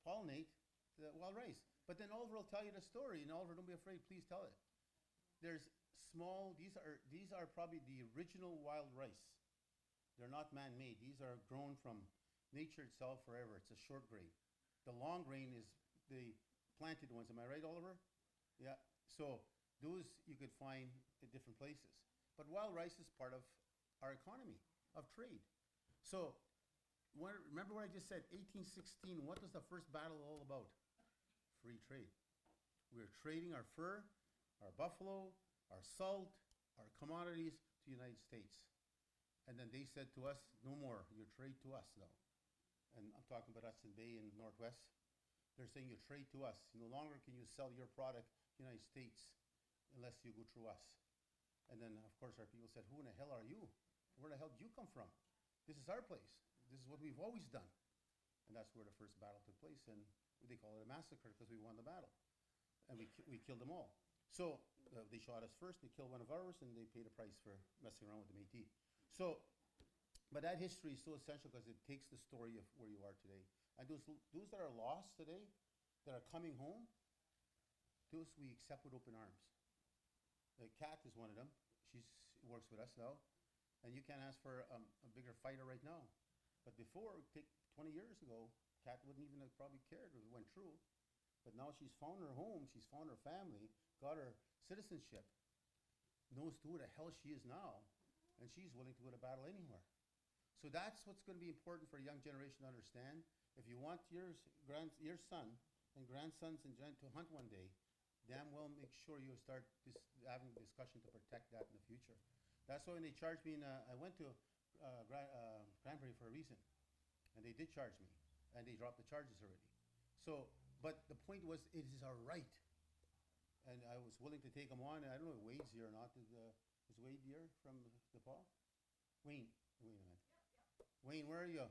pollinate the wild rice. But then Oliver will tell you the story, and Oliver, don't be afraid, please tell it. There's small, these are probably the original wild rice. They're not man-made. These are grown from nature itself forever. It's a short grain. The long grain is the planted ones. Am I right, Oliver? Yeah. So those you could find at different places. But wild rice is part of our economy, of trade. So remember what I just said, 1816, what was the first battle all about? Free trade. We were trading our fur, our buffalo, our salt, our commodities to the United States. And then they said to us, no more, you trade to us now. And I'm talking about Hudson Bay in Northwest. They're saying you trade to us. No longer can you sell your product to the United States unless you go through us. And then, of course, our people said, who in the hell are you? Where the hell did you come from? This is our place. This is what we've always done. And that's where the first battle took place. And they call it a massacre because we won the battle. And we killed them all. So they shot us first, they killed one of ours, and they paid a price for messing around with the Métis. So, but that history is so essential because it takes the story of where you are today. And those that are lost today, that are coming home, those we accept with open arms. Kat is one of them. She works with us now. And you can't ask for a bigger fighter right now. But before, 20 years ago, Kat wouldn't even have probably cared if it went through. But now she's found her home, she's found her family, got her citizenship, knows who the hell she is now, and she's willing to go to battle anywhere. So that's what's going to be important for a young generation to understand. If you want your son and grandsons to hunt one day, damn well make sure you start having a discussion to protect that in the future. That's why when they charged me, I went to Cranberry for a reason, and they did charge me, and they dropped the charges already. So, but the point was, it is our right, and I was willing to take them on. And I don't know if Wade's here or not. Is Wade here from DePaul? Wayne, Wayne, where are you?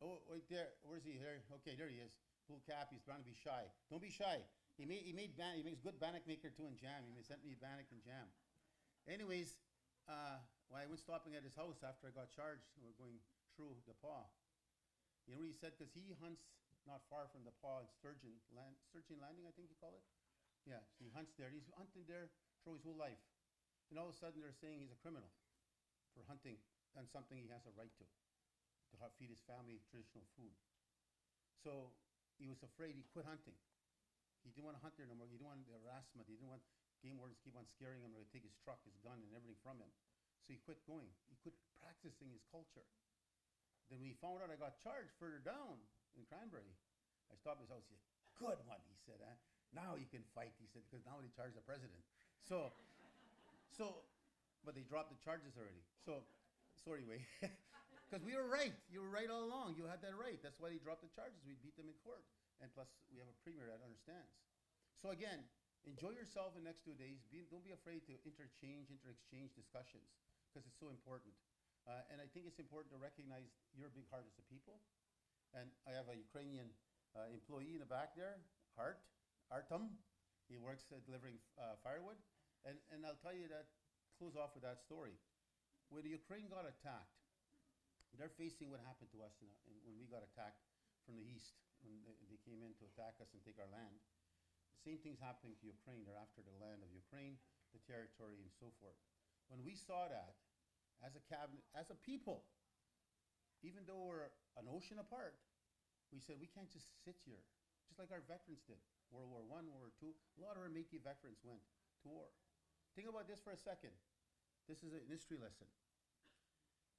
Oh, right there. Where's he? There. Okay, there he is. Blue cap. He's trying to be shy. Don't be shy. He makes good bannock maker too and jam. He sent me bannock and jam. Anyways, when I went stopping at his house after I got charged, and we're going through DePaul. You know what he said? Because he hunts not far from DePaul, Sturgeon Landing, I think you call it. Yeah, so he hunts there. He's hunting there through his whole life. And all of a sudden they're saying he's a criminal for hunting on something he has a right to feed his family traditional food. So he was afraid. He quit hunting. He didn't want to hunt there no more. He didn't want the harassment. He didn't want game wardens keep on scaring him or take his truck, his gun, and everything from him. So he quit going. He quit practicing his culture. Then when he found out I got charged further down in Cranberry, I stopped his house. He said, good one, he said. Now you can fight, he said, because now they charge the president. So, but they dropped the charges already. So anyway, because we were right. You were right all along. You had that right. That's why they dropped the charges. We beat them in court. And plus, we have a premier that understands. So again, enjoy yourself in the next 2 days. Don't be afraid to interexchange discussions, because it's so important. And I think it's important to recognize your big heart as a people. And I have a Ukrainian employee in the back there, Artem. He works delivering firewood. And I'll tell you that, close off with that story. When the Ukraine got attacked, they're facing what happened to us when we got attacked from the east, when they came in to attack us and take our land. The same thing's happening to Ukraine. They're after the land of Ukraine, the territory, and so forth. When we saw that, as a cabinet, as a people, even though we're an ocean apart, we said we can't just sit here, just like our veterans did. World War I, World War II, a lot of our Métis veterans went to war. Think about this for a second. This is an history lesson.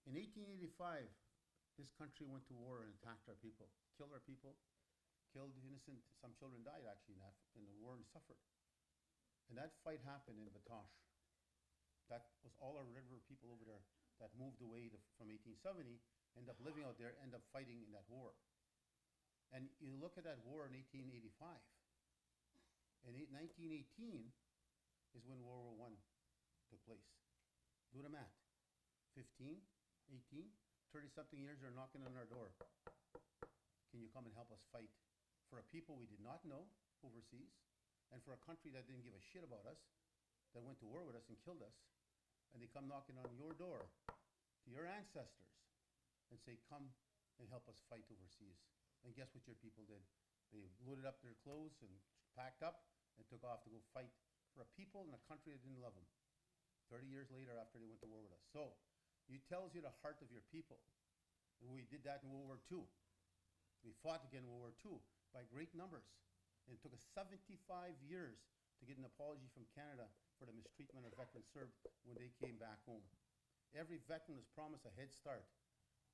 In 1885, this country went to war and attacked our people, killed innocent, some children died actually in the war and suffered. And that fight happened in Batoche. That was all our Red River people over there that moved away from 1870, end up living out there, end up fighting in that war. And you look at that war in 1885. In 1918, is when World War I took place. Do the math. 15, 18, 30-something years, they're knocking on our door. Can you come and help us fight for a people we did not know overseas, and for a country that didn't give a shit about us, that went to war with us and killed us, and they come knocking on your door to your ancestors and say, come and help us fight overseas. And guess what your people did? They loaded up their clothes and packed up and took off to go fight for a people in a country that didn't love them. 30 years later, after they went to war with us. So, it tells you the heart of your people. And we did that in World War II. We fought again in World War II by great numbers. And it took us 75 years to get an apology from Canada for the mistreatment of veterans served when they came back home. Every veteran was promised a head start,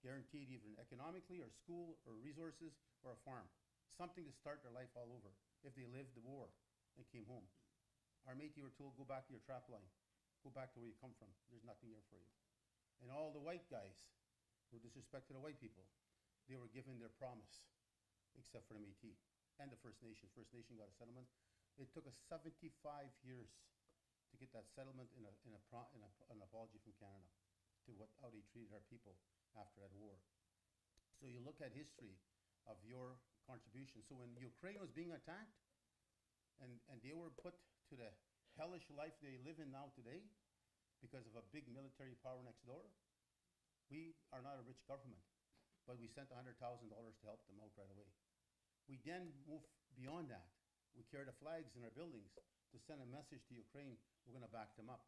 guaranteed either economically or school or resources or a farm. Something to start their life all over if they lived the war and came home. Our Métis were told, go back to your trap line. Go back to where you come from. There's nothing here for you. And all the white guys, no disrespect to the white people, they were given their promise, except for the Métis and the First Nation. First Nation got a settlement. It took us 75 years to get that settlement in an apology from Canada to how they treated our people after that war. So you look at history of your contribution. So when Ukraine was being attacked and they were put to the hellish life they live in now today because of a big military power next door, we are not a rich government, but we sent $100,000 to help them out right away. We then moved beyond that. We carry the flags in our buildings to send a message to Ukraine, we're going to back them up.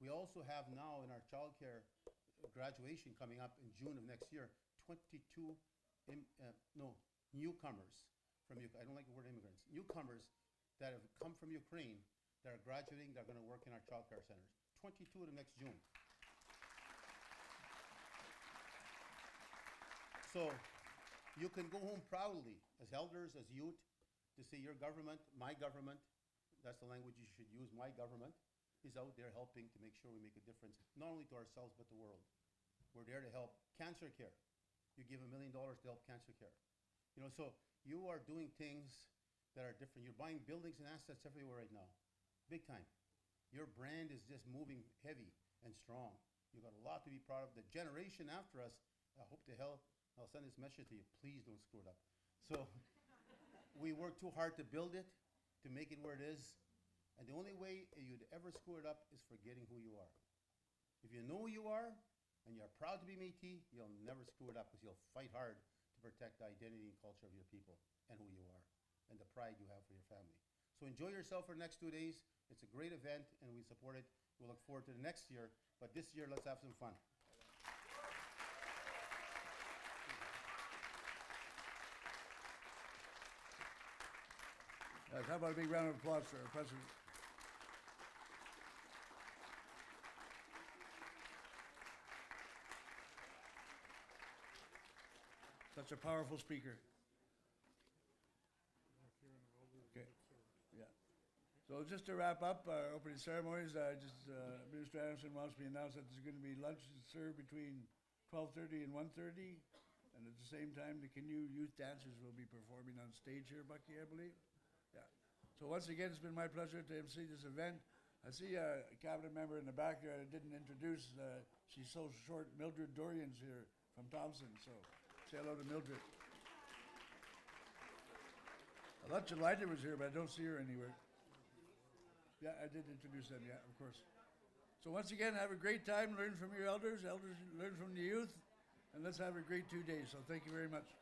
We also have now in our childcare graduation coming up in June of next year, 22 newcomers from Ukraine. I don't like the word immigrants. Newcomers that have come from Ukraine that are graduating, that are going to work in our childcare centers. 22 of them next June. So you can go home proudly as elders, as youth, to say your government, my government, that's the language you should use, my government, is out there helping to make sure we make a difference, not only to ourselves, but the world. We're there to help cancer care. You give $1 million to help cancer care. You know, so you are doing things that are different. You're buying buildings and assets everywhere right now, big time. Your brand is just moving heavy and strong. You've got a lot to be proud of. The generation after us, I hope to hell, I'll send this message to you, please don't screw it up. So we worked too hard to build it, to make it where it is. And the only way you'd ever screw it up is forgetting who you are. If you know who you are, and you're proud to be Métis, you'll never screw it up because you'll fight hard to protect the identity and culture of your people and who you are and the pride you have for your family. So enjoy yourself for the next 2 days. It's a great event and we support it. We'll look forward to the next year, but this year let's have some fun. How about a big round of applause for our president? Such a powerful speaker. Okay. Yeah. So just to wrap up our opening ceremonies, Minister Anderson wants me to announce that there's going to be lunch served between 12:30 and 1:30, and at the same time, the Canoe Youth Dancers will be performing on stage here, Bucky, I believe. Yeah. So once again, it's been my pleasure to MC this event. I see a cabinet member in the back there I didn't introduce. She's so short. Mildred Dorian's here from Thompson, so say hello to Mildred. I thought Jelida was here, but I don't see her anywhere. Yeah, I did introduce them, yeah, of course. So once again, have a great time, learn from your elders, elders learn from the youth, and let's have a great 2 days. So thank you very much.